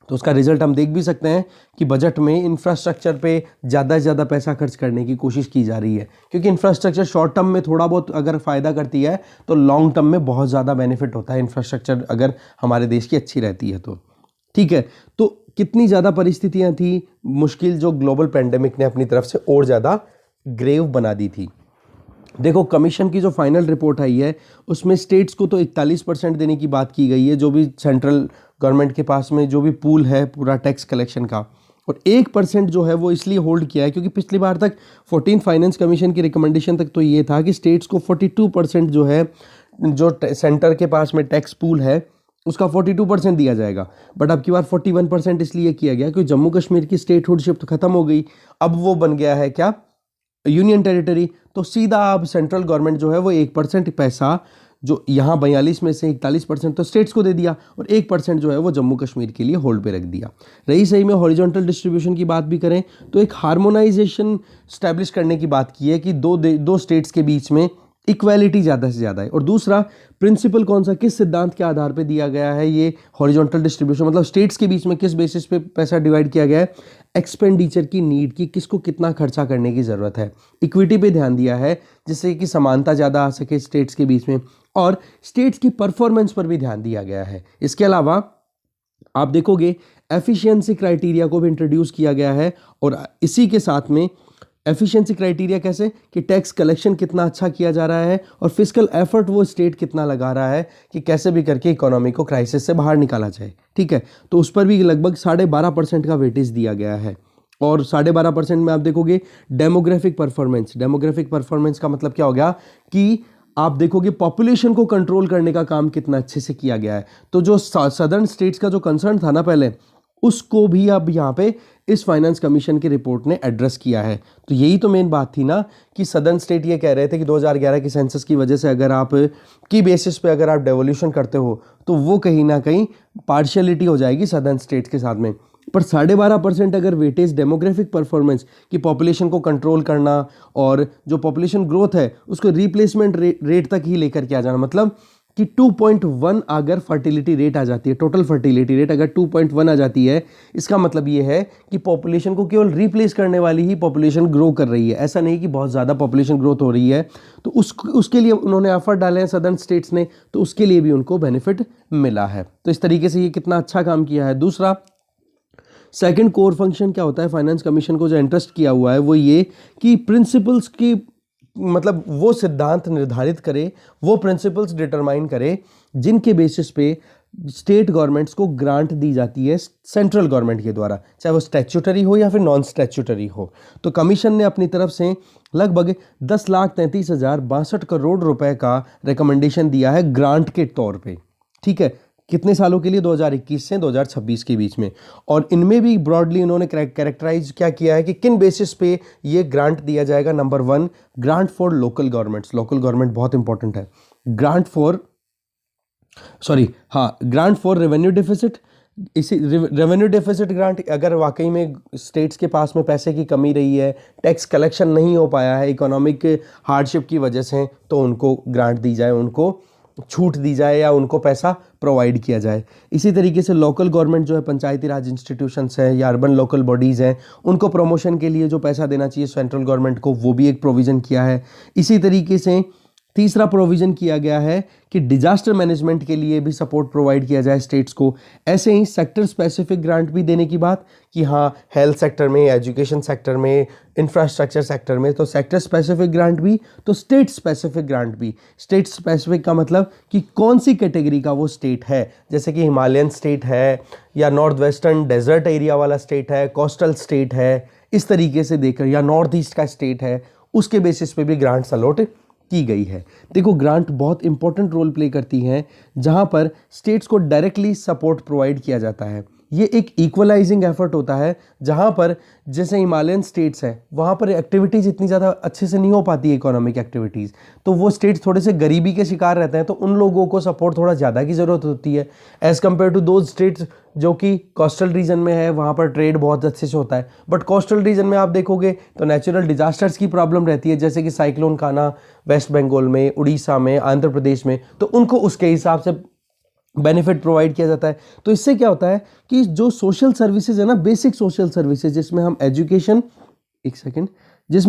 A: तो उसका रिजल्ट हम देख भी सकते हैं कि बजट में इंफ्रास्ट्रक्चर पे ज़्यादा से ज़्यादा पैसा खर्च करने की कोशिश की जा रही है, क्योंकि इंफ्रास्ट्रक्चर शॉर्ट टर्म में थोड़ा बहुत अगर फ़ायदा करती है तो लॉन्ग टर्म में बहुत ज़्यादा बेनिफिट होता है इंफ्रास्ट्रक्चर अगर हमारे देश की अच्छी रहती है तो। ठीक है, तो कितनी ज़्यादा परिस्थितियाँ थी मुश्किल जो ग्लोबल पेंडेमिक ने अपनी तरफ से और ज़्यादा ग्रेव बना दी थी। देखो कमीशन की जो फाइनल रिपोर्ट आई है उसमें स्टेट्स को तो 41% देने की बात की गई है, जो भी सेंट्रल गवर्नमेंट के पास में जो भी पूल है पूरा टैक्स कलेक्शन का, और 1% जो है वो इसलिए होल्ड किया है क्योंकि पिछली बार तक 14 फाइनेंस कमीशन की रिकमेंडेशन तक तो ये था कि स्टेट्स को 42% जो है जो सेंटर के पास में टैक्स पूल है उसका 42% दिया जाएगा, बट अब की बार 41% इसलिए किया गया क्योंकि जम्मू कश्मीर की स्टेटहुडशिप तो खत्म हो गई, अब वो बन गया है क्या, यूनियन टेरिटरी। तो सीधा अब सेंट्रल गवर्नमेंट जो है वो 1% पैसा जो यहाँ 42 में से 41% तो स्टेट्स को दे दिया और 1% जो है वो जम्मू कश्मीर के लिए होल्ड पे रख दिया। रही सही में हॉरिजॉन्टल डिस्ट्रीब्यूशन की बात भी करें तो एक हार्मोनाइजेशन स्टैब्लिश करने की बात की है कि दो स्टेट्स के बीच में इक्वालिटी ज़्यादा से ज़्यादा है। और दूसरा प्रिंसिपल कौन सा, किस सिद्धांत के आधार पे दिया गया है ये हॉरिजॉन्टल डिस्ट्रीब्यूशन, मतलब स्टेट्स के बीच में किस बेसिस पे पैसा डिवाइड किया गया है, एक्सपेंडिचर की नीड की, किसको कितना खर्चा करने की ज़रूरत है, इक्विटी पे ध्यान दिया है जिससे कि समानता ज़्यादा आ सके स्टेट्स के बीच में, और स्टेट्स की परफॉर्मेंस पर भी ध्यान दिया गया है। इसके अलावा आप देखोगे एफिशिएंसी क्राइटेरिया को भी इंट्रोड्यूस किया गया है, और इसी के साथ में एफिशिएंसी क्राइटेरिया कैसे कि टैक्स कलेक्शन कितना अच्छा किया जा रहा है और फिस्कल एफर्ट वो स्टेट कितना लगा रहा है कि कैसे भी करके इकोनॉमी को क्राइसिस से बाहर निकाला जाए। ठीक है, तो उस पर भी लगभग 12.5% का वेटेज दिया गया है। और 12.5% में आप देखोगे डेमोग्राफिक परफॉर्मेंस का मतलब क्या हो गया कि आप देखोगे पॉपुलेशन को कंट्रोल करने का काम कितना अच्छे से किया गया है। तो जो सदर्न स्टेट्स का जो कंसर्न था ना पहले, उसको भी अब यहाँ पे इस फाइनेंस कमीशन की रिपोर्ट ने एड्रेस किया है। तो यही तो मेन बात थी ना कि सदर्न स्टेट ये कह रहे थे कि 2011 की सेंसस की वजह से अगर आप की बेसिस पे अगर आप डेवोल्यूशन करते हो तो वो कहीं ना कहीं पार्शियलिटी हो जाएगी सदर्न स्टेट्स के साथ में। पर 12.5% अगर वेटेज डेमोग्राफिक परफॉर्मेंस की पॉपुलेशन को कंट्रोल करना और जो पॉपुलेशन ग्रोथ है उसको रिप्लेसमेंट रेट तक ही लेकर के आ जाना, मतलब कि 2.1 अगर फर्टिलिटी रेट आ जाती है, टोटल फर्टिलिटी रेट अगर 2.1 आ जाती है, इसका मतलब ये है कि पॉपुलेशन को केवल रिप्लेस करने वाली ही पॉपुलेशन ग्रो कर रही है, ऐसा नहीं कि बहुत ज़्यादा पॉपुलेशन ग्रोथ हो रही है। तो उसके लिए उन्होंने एफर्ट डाले हैं सदर्न स्टेट्स ने, तो उसके लिए भी उनको बेनिफिट मिला है। तो इस तरीके से ये कितना अच्छा काम किया है। दूसरा सेकंड कोर फंक्शन क्या होता है फाइनेंस कमीशन को जो इंटरेस्ट किया हुआ है वो ये कि प्रिंसिपल्स की मतलब वो सिद्धांत निर्धारित करे, वो प्रिंसिपल्स डिटरमाइन करे जिनके बेसिस पे स्टेट गवर्नमेंट्स को ग्रांट दी जाती है सेंट्रल गवर्नमेंट के द्वारा, चाहे वो स्टैच्यूटरी हो या फिर नॉन स्टैच्यूटरी हो। तो कमीशन ने अपनी तरफ से लगभग 10,33,062 करोड़ रुपए का रिकमेंडेशन दिया है ग्रांट के तौर पे। ठीक है, कितने सालों के लिए? 2021 से 2026 के बीच में। और इनमें भी ब्रॉडली इन्होंने कैरेक्टराइज क्या किया है कि किन बेसिस पे ये ग्रांट दिया जाएगा। Number 1, grant for local governments. Local government बहुत इंपॉर्टेंट है। Grant for revenue deficit. इसी रेवेन्यू डेफिसिट ग्रांट, अगर वाकई में स्टेट्स के पास में पैसे की कमी रही है, टैक्स कलेक्शन नहीं हो पाया है इकोनॉमिक हार्डशिप की वजह से, तो उनको ग्रांट दी जाए, उनको छूट दी जाए या उनको पैसा प्रोवाइड किया जाए। इसी तरीके से लोकल गवर्नमेंट जो है, पंचायती राज इंस्टीट्यूशंस हैं या अर्बन लोकल बॉडीज़ हैं, उनको प्रमोशन के लिए जो पैसा देना चाहिए सेंट्रल गवर्नमेंट को, वो भी एक प्रोविज़न किया है। इसी तरीके से तीसरा प्रोविज़न किया गया है कि डिजास्टर मैनेजमेंट के लिए भी सपोर्ट प्रोवाइड किया जाए स्टेट्स को। ऐसे ही सेक्टर स्पेसिफिक ग्रांट भी देने की बात कि हाँ, हेल्थ सेक्टर में, एजुकेशन सेक्टर में, इंफ्रास्ट्रक्चर सेक्टर में तो सेक्टर स्पेसिफिक ग्रांट भी, तो स्टेट स्पेसिफिक ग्रांट भी। स्टेट स्पेसिफिक का मतलब कि कौन सी कैटेगरी का वो स्टेट है, जैसे कि हिमालयन स्टेट है या नॉर्थ वेस्टर्न डेजर्ट एरिया वाला स्टेट है, कोस्टल स्टेट है, इस तरीके से देखकर, या नॉर्थ ईस्ट का स्टेट है, उसके बेसिस पे भी ग्रांट्स अलॉट की गई है। देखो, ग्रांट बहुत इंपॉर्टेंट रोल प्ले करती हैं जहां पर स्टेट्स को डायरेक्टली सपोर्ट प्रोवाइड किया जाता है। ये एक इक्वलाइजिंग एफर्ट होता है जहां पर जैसे हिमालयन स्टेट्स हैं, वहां पर एक्टिविटीज़ इतनी ज़्यादा अच्छे से नहीं हो पाती, इकोनॉमिक एक्टिविटीज़, तो वो स्टेट्स थोड़े से गरीबी के शिकार रहते हैं, तो उन लोगों को सपोर्ट थोड़ा ज़्यादा की ज़रूरत होती है as compare to those states जो कि कोस्टल रीजन में है, वहाँ पर ट्रेड बहुत अच्छे से होता है। बट कोस्टल रीजन में आप देखोगे तो नेचुरल डिजास्टर्स की प्रॉब्लम रहती है, जैसे कि साइक्लोन काना वेस्ट बंगाल में, उड़ीसा में, आंध्र प्रदेश में, तो उनको उसके हिसाब से बेनिफिट प्रोवाइड किया जाता है। तो इससे क्या होता है कि जो सोशल सर्विसेज है ना, बेसिक सोशल सर्विसेज, जिसमें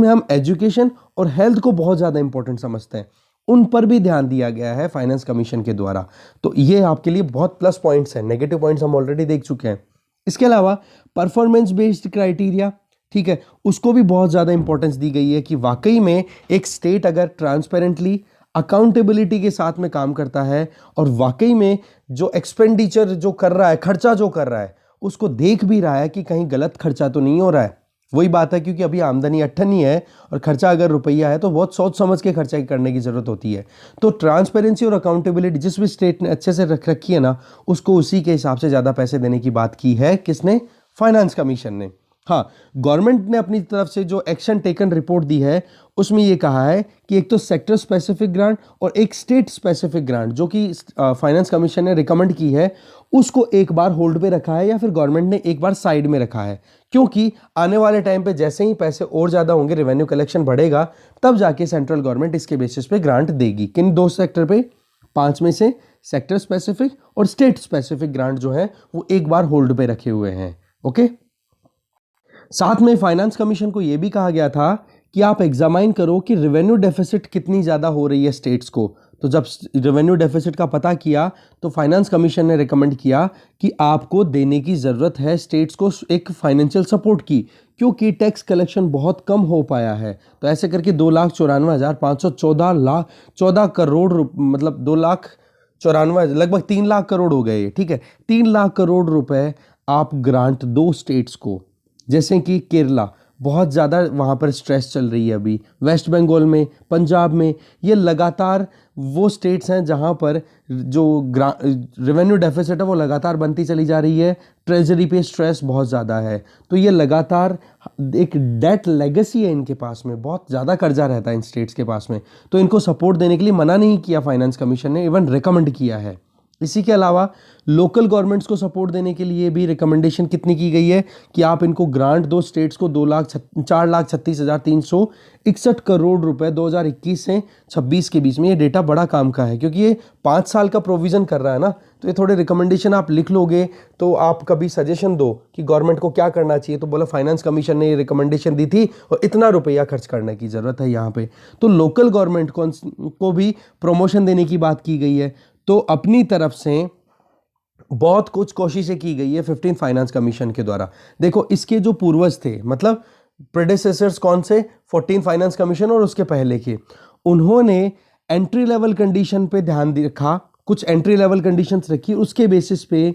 A: हम एजुकेशन और हेल्थ को बहुत ज़्यादा इंपॉर्टेंट समझते हैं, उन पर भी ध्यान दिया गया है फाइनेंस कमीशन के द्वारा। तो ये आपके लिए बहुत प्लस पॉइंट्स हैं। नेगेटिव पॉइंट्स हम ऑलरेडी देख चुके हैं। इसके अलावा परफॉर्मेंस बेस्ड क्राइटेरिया, ठीक है, उसको भी बहुत ज़्यादा इंपॉर्टेंस दी गई है कि वाकई में एक स्टेट अगर ट्रांसपेरेंटली, अकाउंटेबिलिटी के साथ में काम करता है और वाकई में जो एक्सपेंडिचर जो कर रहा है, खर्चा जो कर रहा है, उसको देख भी रहा है कि कहीं गलत खर्चा तो नहीं हो रहा है। वही बात है, क्योंकि अभी आमदनी 98 है और खर्चा अगर रुपया है तो बहुत सोच समझ के खर्चा करने की ज़रूरत होती है। तो ट्रांसपेरेंसी और अकाउंटेबिलिटी जिस भी स्टेट ने अच्छे से रख रखी है ना, उसको उसी के हिसाब से ज़्यादा पैसे देने की बात की है किसने? फाइनेंस कमीशन ने। हाँ, गवर्नमेंट ने अपनी तरफ से जो एक्शन टेकन रिपोर्ट दी है उसमें ये कहा है कि एक तो सेक्टर स्पेसिफिक ग्रांट और एक स्टेट स्पेसिफिक ग्रांट जो कि फाइनेंस कमीशन ने रिकमेंड की है, उसको एक बार होल्ड पे रखा है या फिर गवर्नमेंट ने एक बार साइड में रखा है, क्योंकि आने वाले टाइम पे जैसे ही पैसे और ज़्यादा होंगे, रेवेन्यू कलेक्शन बढ़ेगा, तब जाके सेंट्रल गवर्नमेंट इसके बेसिस पे ग्रांट देगी। किन दो सेक्टर पे? 5 में से सेक्टर स्पेसिफिक और स्टेट स्पेसिफिक ग्रांट जो है वो एक बार होल्ड पे रखे हुए हैं। ओके, साथ में फाइनेंस कमीशन को यह भी कहा गया था कि आप एग्जामाइन करो कि रेवेन्यू डेफिसिट कितनी ज़्यादा हो रही है स्टेट्स को। तो जब रेवेन्यू डेफिसिट का पता किया तो फाइनेंस कमीशन ने रिकमेंड किया कि आपको देने की ज़रूरत है स्टेट्स को एक फाइनेंशियल सपोर्ट की, क्योंकि टैक्स कलेक्शन बहुत कम हो पाया है। तो ऐसे करके 2,94,514 करोड़ मतलब 2,94,000 लगभग 3 लाख करोड़ हो गए। ठीक है, 3 लाख करोड़ रुपए आप ग्रांट दो स्टेट्स को, जैसे कि केरला, बहुत ज़्यादा वहाँ पर स्ट्रेस चल रही है अभी, वेस्ट बंगाल में, पंजाब में, ये लगातार वो स्टेट्स हैं जहाँ पर जो रेवेन्यू डेफिसिट है वो लगातार बनती चली जा रही है, ट्रेजरी पे स्ट्रेस बहुत ज़्यादा है। तो ये लगातार एक डेट लेगेसी है इनके पास में, बहुत ज़्यादा कर्जा रहता है इन स्टेट्स के पास में। तो इनको सपोर्ट देने के लिए मना नहीं किया फाइनेंस कमीशन ने, इवन रिकमेंड किया है। इसी के अलावा लोकल गवर्नमेंट्स को सपोर्ट देने के लिए भी रिकमेंडेशन कितनी की गई है कि आप इनको ग्रांट दो स्टेट्स को 4,36,361 करोड़ रुपए 2021 से 26 के बीच में। ये डेटा बड़ा काम का है क्योंकि ये 5 साल का प्रोविज़न कर रहा है ना, तो ये थोड़े रिकमेंडेशन आप लिख लोगे तो आप कभी सजेशन दो कि गवर्नमेंट को क्या करना चाहिए, तो बोला फाइनेंस कमीशन ने ये रिकमेंडेशन दी थी और इतना रुपया खर्च करने की ज़रूरत है यहाँ पे। तो लोकल गवर्नमेंट को भी प्रमोशन देने की बात की गई है। तो अपनी तरफ से बहुत कुछ कोशिशें की गई है 15 फाइनेंस कमीशन के द्वारा। देखो, इसके जो पूर्वज थे, मतलब प्रेडेसेसर्स कौन से? 14 फाइनेंस कमीशन और उसके पहले के, उन्होंने एंट्री लेवल कंडीशन पे ध्यान रखा। कुछ एंट्री लेवल कंडीशंस रखी, उसके बेसिस पे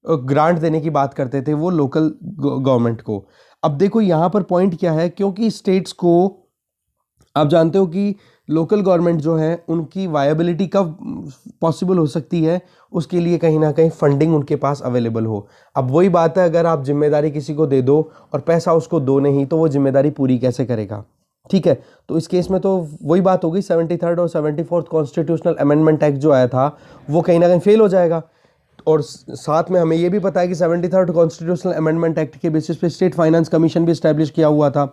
A: ग्रांट देने की बात करते थे वो लोकल गवर्नमेंट को। अब देखो यहाँ पर पॉइंट क्या है, क्योंकि स्टेट्स को आप जानते हो कि लोकल गवर्नमेंट जो है उनकी वायबिलिटी कब पॉसिबल हो सकती है, उसके लिए कहीं ना कहीं फंडिंग उनके पास अवेलेबल हो। अब वही बात है, अगर आप जिम्मेदारी किसी को दे दो और पैसा उसको दो नहीं, तो वो जिम्मेदारी पूरी कैसे करेगा? ठीक है, तो इस केस में तो वही बात होगी, 73rd और 74th कॉन्स्टिट्यूशनल अमेंडमेंट एक्ट जो आया था वो कहीं ना कहीं फेल हो जाएगा। और साथ में हमें ये भी पता है कि 73rd कॉन्स्टिट्यूशनल अमेंडमेंट एक्ट के बेसिस पे स्टेट फाइनेंस कमीशन भी स्टैब्लिश किया हुआ था,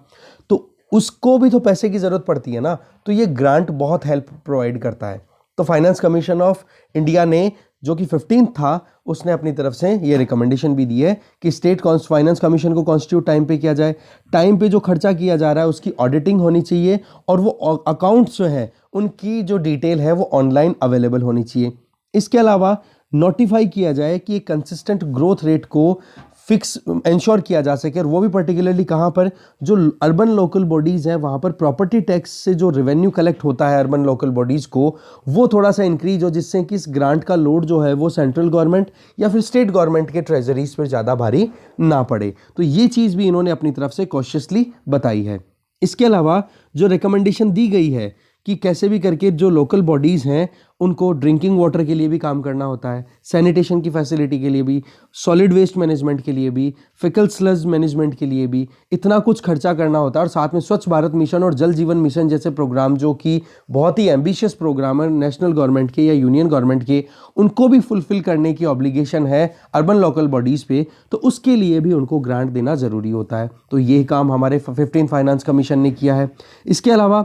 A: तो उसको भी तो पैसे की ज़रूरत पड़ती है ना, तो ये ग्रांट बहुत हेल्प प्रोवाइड करता है। तो फाइनेंस कमीशन ऑफ इंडिया ने, जो कि 15 था, उसने अपनी तरफ से ये रिकमेंडेशन भी दी है कि स्टेट फाइनेंस कमीशन को कॉन्स्टिट्यूट टाइम पे किया जाए, टाइम पे जो खर्चा किया जा रहा है उसकी ऑडिटिंग होनी चाहिए, और वो अकाउंट्स जो है उनकी जो डिटेल है वो ऑनलाइन अवेलेबल होनी चाहिए। इसके अलावा नोटिफाई किया जाए कि एक कंसिस्टेंट ग्रोथ रेट को फिक्स इंश्योर किया जा सके, और वो भी पर्टिकुलरली कहाँ पर, जो अर्बन लोकल बॉडीज़ हैं वहाँ पर प्रॉपर्टी टैक्स से जो रेवेन्यू कलेक्ट होता है अर्बन लोकल बॉडीज़ को, वो थोड़ा सा इंक्रीज हो, जिससे कि इस ग्रांट का लोड जो है वो सेंट्रल गवर्नमेंट या फिर स्टेट गवर्नमेंट के ट्रेजरीज पर ज़्यादा भारी ना पड़े। तो ये चीज़ भी इन्होंने अपनी तरफ से कॉशियसली बताई है। इसके अलावा जो रिकमेंडेशन दी गई है कि कैसे भी करके जो लोकल बॉडीज़ हैं उनको ड्रिंकिंग वाटर के लिए भी काम करना होता है, सैनिटेशन की फैसिलिटी के लिए भी, सॉलिड वेस्ट मैनेजमेंट के लिए भी, फिकल स्लज मैनेजमेंट के लिए भी इतना कुछ खर्चा करना होता है। और साथ में स्वच्छ भारत मिशन और जल जीवन मिशन जैसे प्रोग्राम, जो कि बहुत ही एम्बिशियस प्रोग्राम है नेशनल गवर्नमेंट के या यूनियन गवर्नमेंट के, उनको भी फुलफिल करने की ऑब्लिगेशन है अर्बन लोकल बॉडीज़ पे, तो उसके लिए भी उनको ग्रांट देना ज़रूरी होता है। तो ये काम हमारे 15 फाइनेंस कमीशन ने किया है। इसके अलावा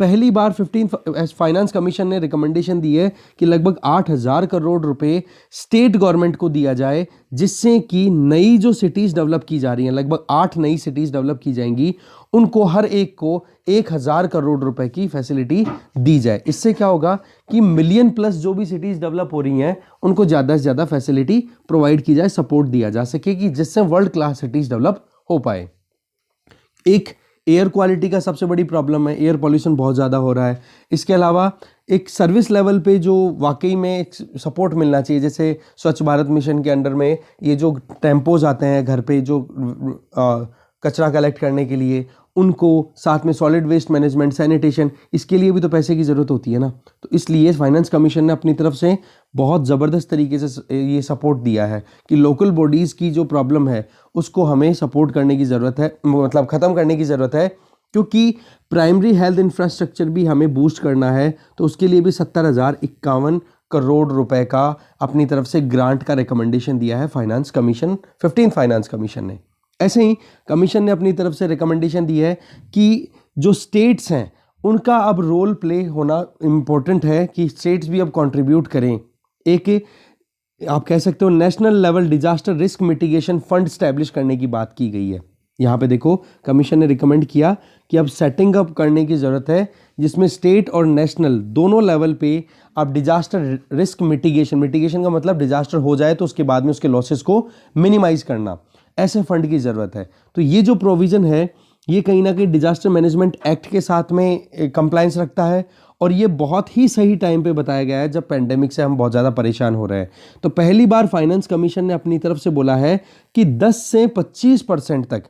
A: पहली बार 15 फाइनेंस कमीशन ने रिकमेंडेशन दी है कि लगभग 8,000 करोड़ रुपए स्टेट गवर्नमेंट को दिया जाए, जिससे कि नई जो सिटीज़ डेवलप की जा रही हैं, लगभग 8 नई सिटीज़ डेवलप की जाएंगी, उनको हर एक को 1,000 करोड़ रुपए की फैसिलिटी दी जाए। इससे क्या होगा कि मिलियन प्लस जो भी सिटीज़ डेवलप हो रही हैं उनको ज़्यादा से ज़्यादा फैसिलिटी प्रोवाइड की जाए, सपोर्ट दिया जा सके, कि जिससे वर्ल्ड क्लास सिटीज़ डेवलप हो पाए। एक एयर क्वालिटी का सबसे बड़ी प्रॉब्लम है, एयर पॉल्यूशन बहुत ज़्यादा हो रहा है। इसके अलावा एक सर्विस लेवल पे जो वाकई में एक सपोर्ट मिलना चाहिए, जैसे स्वच्छ भारत मिशन के अंडर में ये जो टेम्पोज आते हैं घर पे जो कचरा कलेक्ट करने के लिए, उनको, साथ में सॉलिड वेस्ट मैनेजमेंट, सैनिटेशन, इसके लिए भी तो पैसे की ज़रूरत होती है ना। तो इसलिए फाइनेंस कमीशन ने अपनी तरफ से बहुत ज़बरदस्त तरीके से ये सपोर्ट दिया है कि लोकल बॉडीज़ की जो प्रॉब्लम है उसको हमें सपोर्ट करने की ज़रूरत है, मतलब ख़त्म करने की ज़रूरत है, क्योंकि प्राइमरी हेल्थ इंफ्रास्ट्रक्चर भी हमें बूस्ट करना है। तो उसके लिए भी 70,051 करोड़ रुपए का अपनी तरफ से ग्रांट का रिकमेंडेशन दिया है फाइनेंस कमीशन, 15 फाइनेंस कमीशन ने। ऐसे ही कमीशन ने अपनी तरफ से रिकमेंडेशन दी है कि जो स्टेट्स हैं उनका अब रोल प्ले होना इम्पोर्टेंट है, कि स्टेट्स भी अब कंट्रीब्यूट करें। एक आप कह सकते हो national level disaster risk mitigation fund establish करने की बात की गई है। यहाँ पे देखो कमीशन ने रिकमेंड किया कि अब सेटिंग अप करने की ज़रूरत है, जिसमें स्टेट और नेशनल दोनों लेवल पे अब डिजास्टर रिस्क मिटिगेशन का मतलब डिजास्टर हो जाए तो उसके बाद में उसके लॉसेस को मिनिमाइज करना, ऐसे फंड की ज़रूरत है। तो ये जो प्रोविज़न है ये कहीं ना कहीं डिजास्टर मैनेजमेंट एक्ट के साथ में कंप्लायंस रखता है, और ये बहुत ही सही टाइम पे बताया गया है जब पेंडेमिक से हम बहुत ज़्यादा परेशान हो रहे हैं। तो पहली बार फाइनेंस कमीशन ने अपनी तरफ से बोला है कि 10 से 25% तक,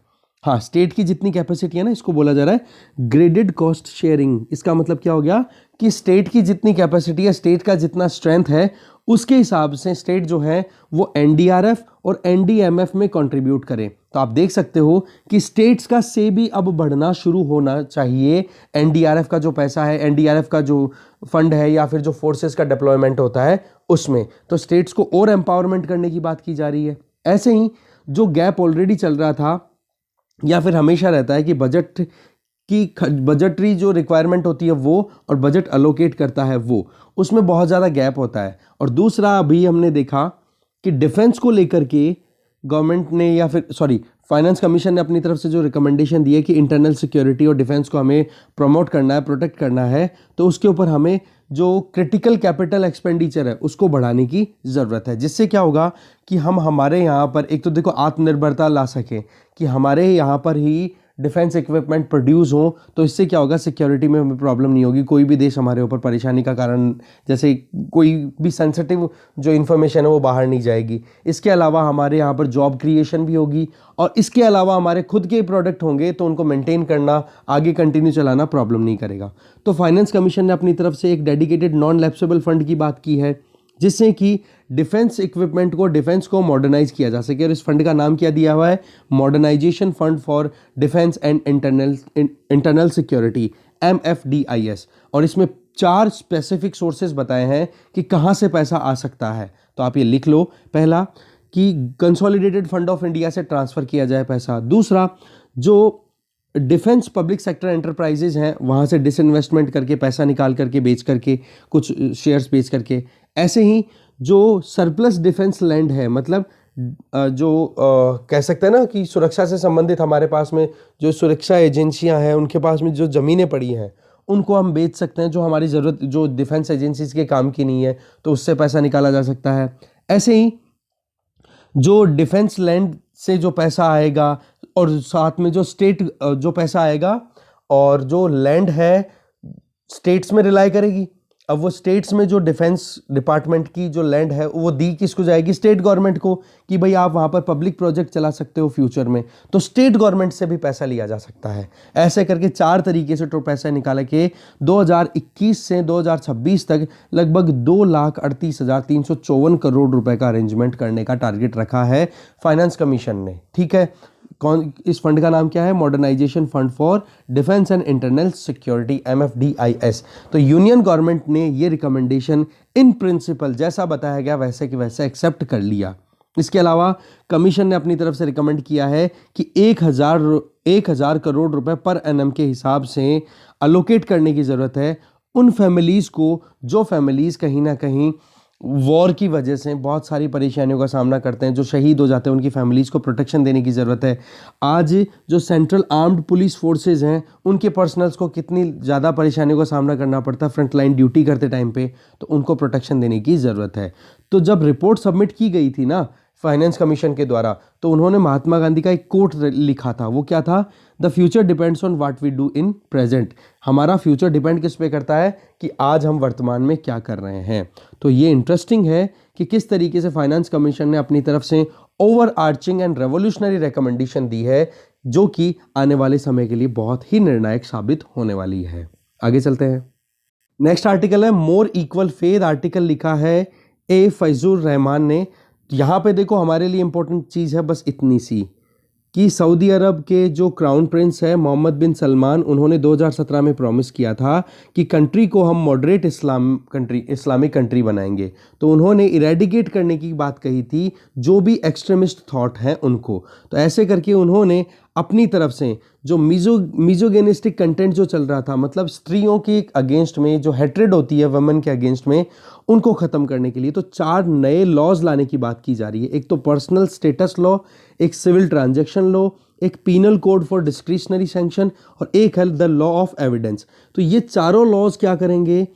A: हाँ, स्टेट की जितनी कैपेसिटी है ना, इसको बोला जा रहा है ग्रेडेड कॉस्ट शेयरिंग। इसका मतलब क्या हो गया कि स्टेट की जितनी कैपेसिटी है, स्टेट का जितना स्ट्रेंथ है, उसके हिसाब से स्टेट जो है वो एनडीआरएफ और एनडीएमएफ में कंट्रीब्यूट करें। तो आप देख सकते हो कि स्टेट्स का से भी अब बढ़ना शुरू होना चाहिए एनडीआरएफ का जो पैसा है, एनडीआरएफ का जो फंड है, या फिर जो फोर्सेस का डिप्लॉयमेंट होता है उसमें। तो स्टेट्स को और एम्पावरमेंट करने की बात की जा रही है। ऐसे ही जो गैप ऑलरेडी चल रहा था या फिर हमेशा रहता है कि बजटरी जो रिक्वायरमेंट होती है वो, और बजट अलोकेट करता है वो, उसमें बहुत ज़्यादा गैप होता है। और दूसरा, अभी हमने देखा कि डिफेंस को लेकर के गवर्नमेंट ने, या फिर फाइनेंस कमीशन ने अपनी तरफ से जो रिकमेंडेशन दी है कि इंटरनल सिक्योरिटी और डिफेंस को हमें प्रमोट करना है, प्रोटेक्ट करना है, तो उसके ऊपर हमें जो क्रिटिकल कैपिटल एक्सपेंडिचर है उसको बढ़ाने की ज़रूरत है। जिससे क्या होगा कि हम हमारे यहाँ पर एक तो देखो आत्मनिर्भरता ला सकें, कि हमारे यहाँ पर ही डिफेंस इक्विपमेंट प्रोड्यूस हो तो इससे क्या होगा, सिक्योरिटी में हमें प्रॉब्लम नहीं होगी, कोई भी देश हमारे ऊपर परेशानी का कारण, जैसे कोई भी सेंसिटिव जो इन्फॉर्मेशन है वो बाहर नहीं जाएगी। इसके अलावा हमारे यहाँ पर जॉब क्रिएशन भी होगी, और इसके अलावा हमारे खुद के प्रोडक्ट होंगे तो उनको मेंटेन करना, आगे कंटिन्यू चलाना प्रॉब्लम नहीं करेगा। तो फाइनेंस कमीशन ने अपनी तरफ से एक डेडिकेटेड नॉन लैप्सेबल फंड की बात की है, जिससे कि डिफेंस इक्विपमेंट को, डिफेंस को मॉडर्नाइज किया जा सके। और इस फंड का नाम क्या दिया हुआ है, modernisation fund for defence and internal security, MFDIS। और इसमें 4 स्पेसिफिक सोर्सेज बताए हैं कि कहाँ से पैसा आ सकता है, तो आप ये लिख लो। पहला कि कंसोलिडेटेड फंड ऑफ इंडिया से ट्रांसफ़र किया जाए पैसा। दूसरा, जो डिफेंस पब्लिक सेक्टर एंटरप्राइजेज हैं वहाँ से डिसइन्वेस्टमेंट करके पैसा निकाल करके, बेच करके, कुछ शेयर्स बेच करके। ऐसे ही जो सरप्लस डिफेंस लैंड है, मतलब कह सकते हैं ना कि सुरक्षा से संबंधित हमारे पास में जो सुरक्षा एजेंसियां हैं उनके पास में जो ज़मीनें पड़ी हैं उनको हम बेच सकते हैं, जो हमारी ज़रूरत, जो डिफेंस एजेंसीज के काम की नहीं है, तो उससे पैसा निकाला जा सकता है। ऐसे ही जो डिफेंस लैंड से जो पैसा आएगा, और साथ में जो स्टेट जो पैसा आएगा, और जो लैंड है स्टेट्स में रिलाई करेगी। अब वो स्टेट्स में जो डिफेंस डिपार्टमेंट की जो लैंड है वो दी किसको जाएगी, स्टेट गवर्नमेंट को, कि भाई आप वहाँ पर पब्लिक प्रोजेक्ट चला सकते हो फ्यूचर में, तो स्टेट गवर्नमेंट से भी पैसा लिया जा सकता है। ऐसे करके 4 तरीके से तो पैसा निकाला के 2021 से 2026 तक लगभग 2,38,354 करोड़ रुपए का अरेंजमेंट करने का टारगेट रखा है फाइनेंस कमीशन ने। ठीक है, इस फंड का नाम क्या है, modernisation fund for defence and internal security, MFDIS। तो यूनियन गवर्नमेंट ने ये रिकमेंडेशन इन प्रिंसिपल जैसा बताया गया वैसे कि वैसे एक्सेप्ट कर लिया। इसके अलावा कमीशन ने अपनी तरफ से रिकमेंड किया है कि 1,000 करोड़ रुपए पर एनम के हिसाब से अलोकेट करने की ज़रूरत है उन फैमिलीज़ को, जो फैमिलीज़ कहीं ना कहीं वॉर की वजह से बहुत सारी परेशानियों का सामना करते हैं, जो शहीद हो जाते हैं, उनकी फैमिलीज़ को प्रोटेक्शन देने की ज़रूरत है। आज जो सेंट्रल आर्म्ड पुलिस फोर्सेज हैं उनके पर्सनल्स को कितनी ज़्यादा परेशानियों का सामना करना पड़ता है फ्रंट लाइन ड्यूटी करते टाइम पे, तो उनको प्रोटेक्शन देने की ज़रूरत है। तो जब रिपोर्ट सबमिट की गई थी ना फाइनेंस कमीशन के द्वारा, तो उन्होंने महात्मा गांधी का एक कोट लिखा था। वो क्या था, the future depends on what we do in present. हमारा फ्यूचर डिपेंड किस पे करता है कि आज हम वर्तमान में क्या कर रहे हैं। तो ये इंटरेस्टिंग है कि किस तरीके से फाइनेंस कमीशन ने अपनी तरफ से overarching and revolutionary recommendation दी है, जो कि आने वाले समय के लिए बहुत ही निर्णायक साबित होने वाली है। आगे चलते हैं। नेक्स्ट आर्टिकल है मोर इक्वल फेथ। आर्टिकल लिखा है ए फैजुर रहमान ने। यहाँ पे देखो हमारे लिए इंपॉर्टेंट चीज़ है बस इतनी सी, कि सऊदी अरब के जो क्राउन प्रिंस है मोहम्मद बिन सलमान, उन्होंने 2017 में प्रॉमिस किया था कि कंट्री को हम मॉडरेट इस्लामिक कंट्री बनाएंगे। तो उन्होंने इरेडिकेट करने की बात कही थी जो भी एक्सट्रीमिस्ट थॉट हैं उनको। तो ऐसे करके उन्होंने अपनी तरफ से जो मिजोगेनिस्टिक कंटेंट जो चल रहा था, मतलब स्त्रियों के अगेंस्ट में जो हेट्रेड होती है वुमेन के अगेंस्ट में, उनको ख़त्म करने के लिए तो 4 नए लॉज लाने की बात की जा रही है। एक तो पर्सनल स्टेटस लॉ, एक सिविल ट्रांजैक्शन लॉ, एक penal code for discretionary sanction, और एक है द लॉ ऑफ एविडेंस। तो ये चारों लॉज क्या करेंगे,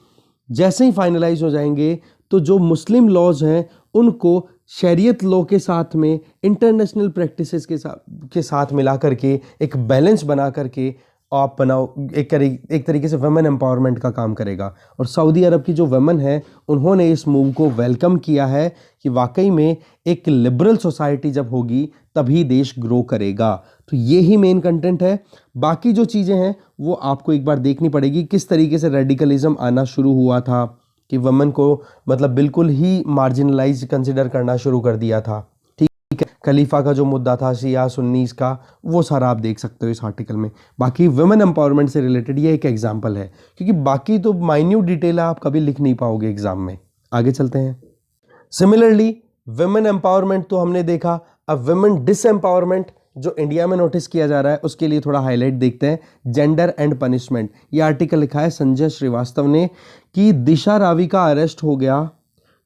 A: जैसे ही फाइनलाइज हो जाएंगे तो जो मुस्लिम लॉज हैं उनको शरीयत लॉ के साथ में इंटरनेशनल प्रैक्टिसेस के साथ मिला करके एक बैलेंस बना करके आप बनाओ, एक तरीके से वुमेन एम्पावरमेंट का काम करेगा। और सऊदी अरब की जो वुमेन है उन्होंने इस मूव को वेलकम किया है कि वाकई में एक लिबरल सोसाइटी जब होगी तभी देश ग्रो करेगा। तो ये ही मेन कंटेंट है। बाकी जो चीज़ें हैं वो आपको एक बार देखनी पड़ेगी, किस तरीके से रेडिकलिज्म आना शुरू हुआ था, कि वुमेन को मतलब बिल्कुल ही मार्जिनलाइज कंसिडर करना शुरू कर दिया था। ठीक है, खलीफा का जो मुद्दा था शिया सुन्नीस का, वो सारा आप देख सकते हो इस आर्टिकल में। बाकी वुमेन एम्पावरमेंट से रिलेटेड ये एक एग्जांपल है, क्योंकि बाकी तो माइन्यूट डिटेल आप कभी लिख नहीं पाओगे एग्जाम में। आगे चलते हैं। सिमिलरली वुमेन एम्पावरमेंट तो हमने देखा, अब वुमेन डिसएम्पावरमेंट जो इंडिया में नोटिस किया जा रहा है उसके लिए थोड़ा हाईलाइट देखते हैं। जेंडर एंड पनिशमेंट, ये आर्टिकल लिखा है संजय श्रीवास्तव ने, कि दिशा रावी का अरेस्ट हो गया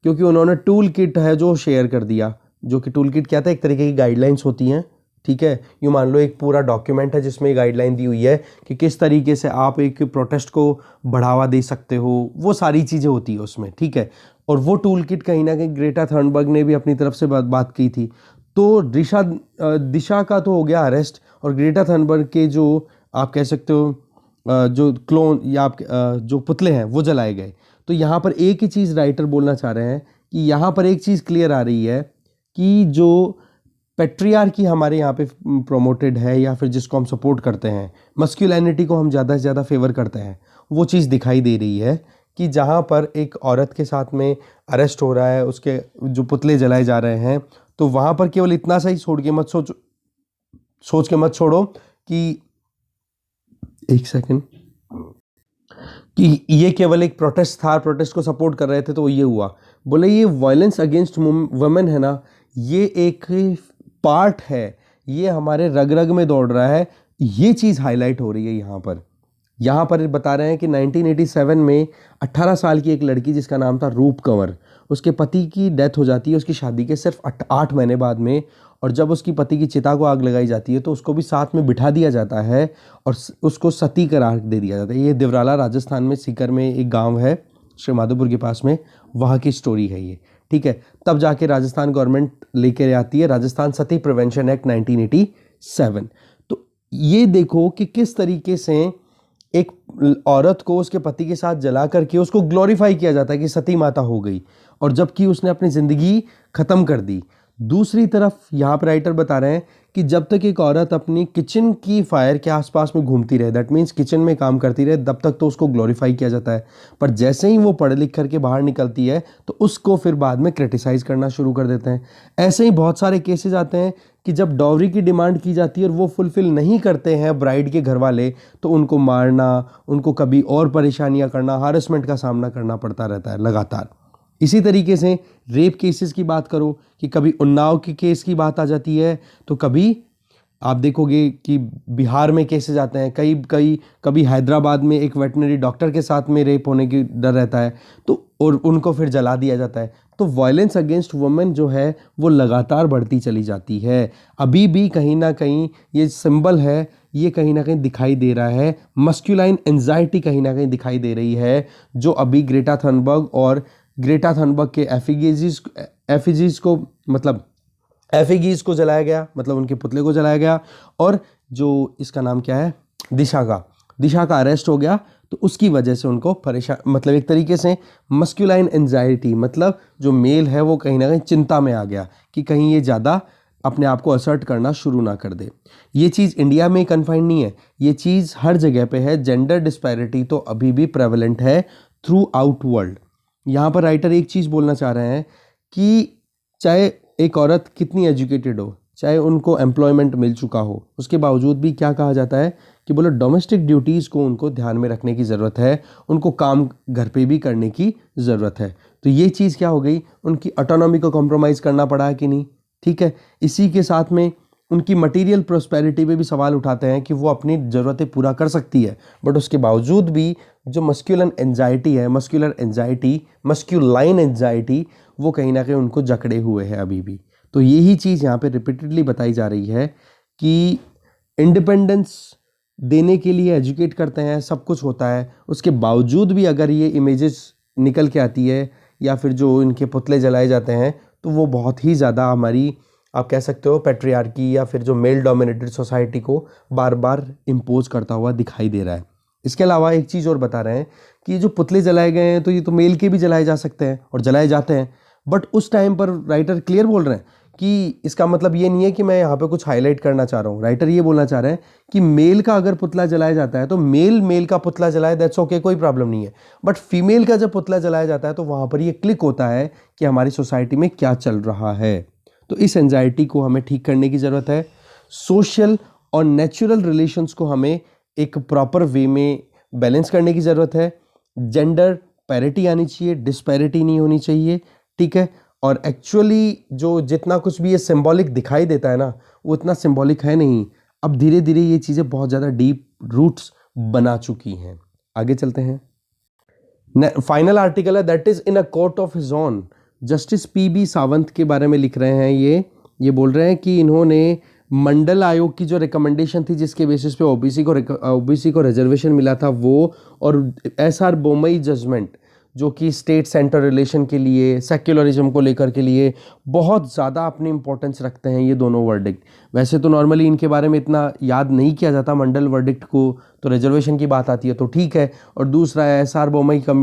A: क्योंकि उन्होंने टूल किट है जो शेयर कर दिया। जो कि टूल किट क्या था, एक तरीके की गाइडलाइंस होती हैं। ठीक है, यूँ मान लो एक पूरा डॉक्यूमेंट है जिसमें गाइडलाइन दी हुई है कि किस तरीके से आप एक प्रोटेस्ट को बढ़ावा दे सकते हो, वो सारी चीज़ें होती है उसमें। ठीक है, और वो टूल किट कहीं ना कहीं ग्रेटा थर्नबर्ग ने भी अपनी तरफ से बात की थी। तो दिशा का तो हो गया अरेस्ट, और ग्रेटा थनबर्ग के जो आप कह सकते हो जो क्लोन या आप जो पुतले हैं वो जलाए गए। तो यहाँ पर एक ही चीज़ राइटर बोलना चाह रहे हैं कि यहाँ पर एक चीज़ क्लियर आ रही है कि जो पेट्रियार्की हमारे यहाँ पे प्रोमोटेड है या फिर जिसको हम सपोर्ट करते हैं, मस्कुलिनिटी को हम ज़्यादा से ज़्यादा फेवर करते हैं, वो चीज़ दिखाई दे रही है कि जहाँ पर एक औरत के साथ में अरेस्ट हो रहा है, उसके जो पुतले जलाए जा रहे हैं, तो वहाँ पर केवल इतना सा ही सोच के मत छोड़ो कि एक सेकंड, कि ये केवल एक प्रोटेस्ट था, प्रोटेस्ट को सपोर्ट कर रहे थे तो ये हुआ। बोले ये वायलेंस अगेंस्ट वुमेन है ना, ये एक पार्ट है, ये हमारे रग रग में दौड़ रहा है। ये चीज़ हाईलाइट हो रही है यहाँ पर बता रहे हैं कि 1987 में 18 साल की एक लड़की जिसका नाम था रूप कंवर, उसके पति की डेथ हो जाती है उसकी शादी के सिर्फ 8 महीने बाद में। और जब उसकी पति की चिता को आग लगाई जाती है तो उसको भी साथ में बिठा दिया जाता है और उसको सती करार दे दिया जाता है। ये दिवराला राजस्थान में सीकर में एक गांव है, श्री माधोपुर के पास में, वहाँ की स्टोरी है ये, ठीक है। तब जाके राजस्थान गवर्नमेंट लेकर आती है राजस्थान सती प्रिवेंशन एक्ट 1987। तो ये देखो कि किस तरीके से एक औरत को उसके पति के साथ जला करके उसको ग्लोरीफाई किया जाता है कि सती माता हो गई, और जबकि उसने अपनी ज़िंदगी ख़त्म कर दी। दूसरी तरफ यहाँ पर राइटर बता रहे हैं कि जब तक एक औरत अपनी किचन की फायर के आसपास में घूमती रहे, दैट मीन्स किचन में काम करती रहे, तब तक तो उसको ग्लोरीफाई किया जाता है। पर जैसे ही वो पढ़ लिख करके बाहर निकलती है तो उसको फिर बाद में क्रिटिसाइज़ करना शुरू कर देते हैं। ऐसे ही बहुत सारे केसेस आते हैं कि जब डॉवरी की डिमांड की जाती है और वो फुलफ़िल नहीं करते हैं ब्राइड के घर वाले, तो उनको मारना, उनको कभी और परेशानियाँ करना, हारेसमेंट का सामना करना पड़ता रहता है लगातार। इसी तरीके से रेप केसेस की बात करो कि कभी उन्नाव के केस की बात आ जाती है, तो कभी आप देखोगे कि बिहार में केसेस आते हैं, कभी हैदराबाद में एक वेटनरी डॉक्टर के साथ में रेप होने की डर रहता है, तो और उनको फिर जला दिया जाता है। तो वायलेंस अगेंस्ट वुमेन जो है वो लगातार बढ़ती चली जाती है। अभी भी कहीं ना कहीं ये सिंबल है, ये कहीं ना कहीं दिखाई दे रहा है, मस्कुलाइन एंजाइटी कहीं ना कहीं दिखाई दे रही है, जो अभी ग्रेटा थनबर्ग के एफिजीज को मतलब एफिगीज को जलाया गया, मतलब उनके पुतले को जलाया गया, और जो इसका नाम क्या है, दिशा का अरेस्ट हो गया। तो उसकी वजह से उनको परेशान, मतलब एक तरीके से मस्कुलाइन एंजाइटी, मतलब जो मेल है वो कहीं ना कहीं चिंता में आ गया कि कहीं ये ज़्यादा अपने आप को असर्ट करना शुरू ना कर दे। ये चीज़ इंडिया में कन्फाइंड नहीं है, ये चीज़ हर जगह पे है। जेंडर डिस्पैरिटी तो अभी भी प्रेवलेंट है थ्रू आउट वर्ल्ड। यहाँ पर राइटर एक चीज़ बोलना चाह रहे हैं कि चाहे एक औरत कितनी एजुकेटेड हो, चाहे उनको एम्प्लॉयमेंट मिल चुका हो, उसके बावजूद भी क्या कहा जाता है कि बोलो डोमेस्टिक ड्यूटीज़ को उनको ध्यान में रखने की ज़रूरत है, उनको काम घर पे भी करने की ज़रूरत है। तो ये चीज़ क्या हो गई, उनकी ऑटोनॉमी को कॉम्प्रोमाइज़ करना पड़ा है कि नहीं, ठीक है। इसी के साथ में उनकी मटेरियल प्रोस्पेरिटी पे भी सवाल उठाते हैं कि वो अपनी ज़रूरतें पूरा कर सकती है, बट उसके बावजूद भी जो मस्क्यूलाइन एंजाइटी वो कहीं ना कहीं उनको जकड़े हुए है अभी भी। तो यही चीज़ यहाँ पे रिपीटेडली बताई जा रही है कि इंडिपेंडेंस देने के लिए एजुकेट करते हैं, सब कुछ होता है, उसके बावजूद भी अगर ये इमेजेस निकल के आती है या फिर जो इनके पुतले जलाए जाते हैं, तो वो बहुत ही ज़्यादा हमारी, आप कह सकते हो, पैट्रियार्की या फिर जो मेल डोमिनेटेड सोसाइटी को बार बार इम्पोज करता हुआ दिखाई दे रहा है। इसके अलावा एक चीज़ और बता रहे हैं कि जो पुतले जलाए गए हैं तो ये तो मेल के भी जलाए जा सकते हैं और जलाए जाते हैं, बट उस टाइम पर राइटर क्लियर बोल रहे हैं कि इसका मतलब ये नहीं है कि मैं यहाँ पे कुछ हाईलाइट करना चाह रहा हूँ। राइटर ये बोलना चाह रहे हैं कि मेल का अगर पुतला जलाया जाता है तो मेल का पुतला जलाए, दैट्स ओके, कोई प्रॉब्लम नहीं है, बट फीमेल का जब पुतला जलाया जाता है तो वहाँ पर ये क्लिक होता है कि हमारी सोसाइटी में क्या चल रहा है। तो इस एंजाइटी को हमें ठीक करने की ज़रूरत है। सोशल और नेचुरल रिलेशंस को हमें एक प्रॉपर वे में बैलेंस करने की ज़रूरत है। जेंडर पैरिटी आनी चाहिए, डिस्पैरिटी नहीं होनी चाहिए, ठीक है। और एक्चुअली जो जितना कुछ भी ये सिंबॉलिक दिखाई देता है ना, वो इतना सिंबॉलिक है नहीं। अब धीरे धीरे ये चीज़ें बहुत ज़्यादा डीप रूट्स बना चुकी हैं। आगे चलते हैं। फाइनल आर्टिकल है, that is in a court of his own. Justice P B. Sawant के बारे में लिख रहे हैं। ये बोल रहे हैं कि इन्होंने मंडल आयोग की जो रिकमेंडेशन थी जिसके बेसिस पे ओबीसी को रिजर्वेशन मिला था वो, और एस.आर. बोमई जजमेंट जो कि स्टेट सेंटर रिलेशन के लिए, सेक्युलरिज्म को लेकर के लिए बहुत ज़्यादा अपनी इंपॉर्टेंस रखते हैं ये दोनों वर्डिक्ट। वैसे तो नॉर्मली इनके बारे में इतना याद नहीं किया जाता, मंडल वर्डिक्ट को तो रिजर्वेशन की बात आती है तो ठीक है, और दूसरा एसआर बोमई का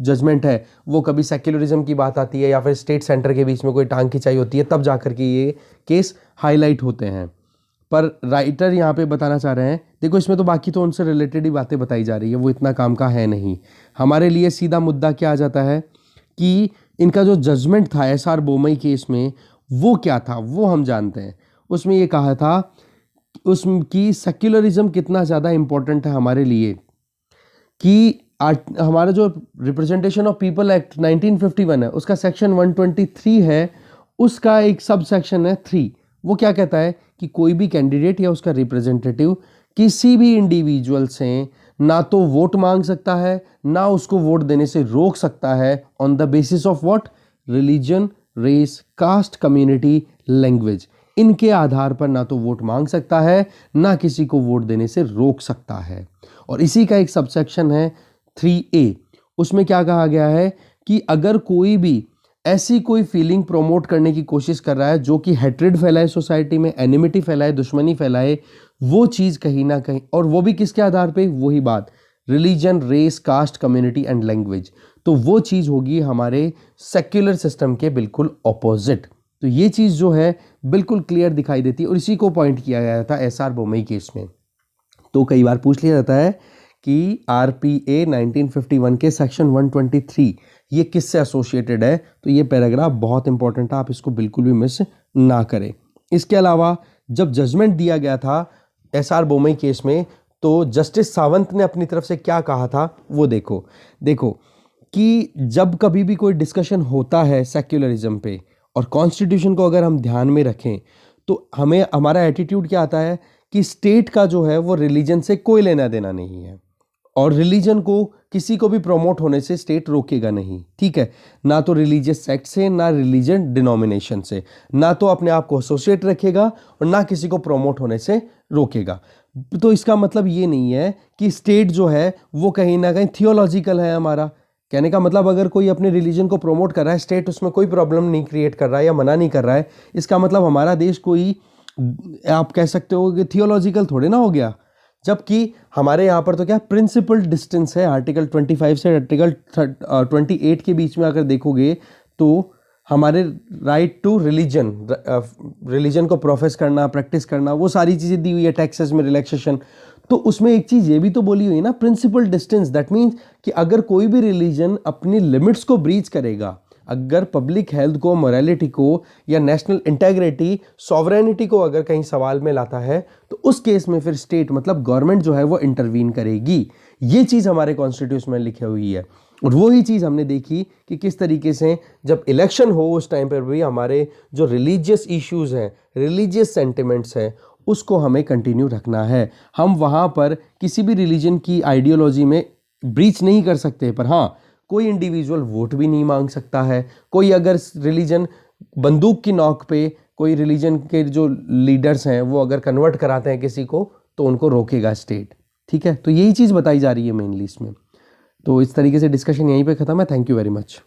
A: जजमेंट है वो कभी सेक्युलरिज्म की बात आती है या फिर स्टेट सेंटर के बीच में कोई टांग खिंचाई होती है, तब जाकर के ये केस हाईलाइट होते हैं। पर राइटर यहाँ पे बताना चाह रहे हैं, देखो इसमें तो बाकी तो उनसे रिलेटेड ही बातें बताई जा रही है, वो इतना काम का है नहीं। हमारे लिए सीधा मुद्दा क्या आ जाता है कि इनका जो जजमेंट था एसआर बोमई केस में वो क्या था, वो हम जानते हैं। उसमें ये कहा था उसकी सेक्युलरिज्म कितना ज़्यादा इम्पोर्टेंट है हमारे लिए, कि हमारा जो रिप्रेजेंटेशन ऑफ पीपल एक्ट 1951 है उसका सेक्शन 123 है, उसका एक सब सेक्शन है 3। वो क्या कहता है कि कोई भी कैंडिडेट या उसका रिप्रेजेंटेटिव किसी भी इंडिविजुअल से ना तो वोट मांग सकता है ना उसको वोट देने से रोक सकता है on the basis of what, religion, race, caste, community, language. इनके आधार पर ना तो वोट मांग सकता है ना किसी को वोट देने से रोक सकता है। और इसी का एक सबसेक्शन है 3A। उसमें क्या कहा गया है कि अगर कोई भी ऐसी कोई फीलिंग प्रमोट करने की कोशिश कर रहा है जो कि हेट्रेड फैलाए सोसाइटी में, एनिमिटी फैलाए, दुश्मनी फैलाए, वो चीज़ कहीं ना कहीं, और वो भी किसके आधार पे, वही बात, religion, race, caste, community and language, तो वो चीज़ होगी हमारे सेक्युलर सिस्टम के बिल्कुल ऑपोजिट। तो ये चीज़ जो है बिल्कुल क्लियर दिखाई देती है और इसी को पॉइंट किया गया था एसआर बोमई केस में। तो कई बार पूछ लिया जाता है कि आरपीए 1951 के सेक्शन 123 ये किससे एसोसिएटेड है, तो ये पैराग्राफ बहुत इंपॉर्टेंट है, आप इसको बिल्कुल भी मिस ना करें। इसके अलावा जब जजमेंट दिया गया था एसआर बोमई केस में, तो जस्टिस सावंत ने अपनी तरफ से क्या कहा था वो देखो कि जब कभी भी कोई डिस्कशन होता है सेक्युलरिज्म पे और कॉन्स्टिट्यूशन को अगर हम ध्यान में रखें, तो हमें हमारा एटीट्यूड क्या आता है कि स्टेट का जो है वो रिलीजन से कोई लेना देना नहीं है, और रिलीजन को किसी को भी प्रमोट होने से स्टेट रोकेगा नहीं, ठीक है, ना तो रिलीजियस सेक्ट से, ना रिलीजन डिनोमिनेशन से, ना तो अपने आप को एसोसिएट रखेगा और ना किसी को प्रमोट होने से रोकेगा। तो इसका मतलब ये नहीं है कि स्टेट जो है वो कहीं ना कहीं थियोलॉजिकल है। हमारा कहने का मतलब अगर कोई अपने रिलीजन को प्रमोट कर रहा है, स्टेट उसमें कोई प्रॉब्लम नहीं क्रिएट कर रहा है या मना नहीं कर रहा है, इसका मतलब हमारा देश कोई, आप कह सकते हो कि थियोलॉजिकल थोड़े ना हो गया। जबकि हमारे यहाँ पर तो क्या प्रिंसिपल डिस्टेंस है, आर्टिकल 25 से आर्टिकल 28 के बीच में अगर देखोगे तो हमारे राइट टू रिलीजन को प्रोफेस करना, प्रैक्टिस करना, वो सारी चीज़ें दी हुई है, टैक्सेस में रिलैक्सेशन। तो उसमें एक चीज़ ये भी तो बोली हुई है ना, प्रिंसिपल डिस्टेंस। दैट मीन्स कि अगर कोई भी रिलीजन अपनी लिमिट्स को ब्रीच करेगा, अगर पब्लिक हेल्थ को, मोरालिटी को, या नेशनल इंटेग्रिटी, सॉवरेनिटी को अगर कहीं सवाल में लाता है, तो उस केस में फिर स्टेट मतलब गवर्नमेंट जो है वो इंटरवीन करेगी। ये चीज़ हमारे कॉन्स्टिट्यूशन में लिखी हुई है। और वही चीज़ हमने देखी कि किस तरीके से जब इलेक्शन हो उस टाइम पर भी हमारे जो रिलीजियस इश्यूज़ हैं, रिलीजियस सेंटिमेंट्स हैं, उसको हमें कंटिन्यू रखना है। हम वहाँ पर किसी भी रिलीजन की आइडियोलॉजी में ब्रीच नहीं कर सकते, पर हाँ कोई इंडिविजुअल वोट भी नहीं मांग सकता है। कोई अगर रिलीजन बंदूक की नोक पे कोई रिलीजन के जो लीडर्स हैं वो अगर कन्वर्ट कराते हैं किसी को, तो उनको रोकेगा स्टेट, ठीक है। तो यही चीज़ बताई जा रही है मेनली इसमें। तो इस तरीके से डिस्कशन यहीं पे ख़त्म है। Thank you very much.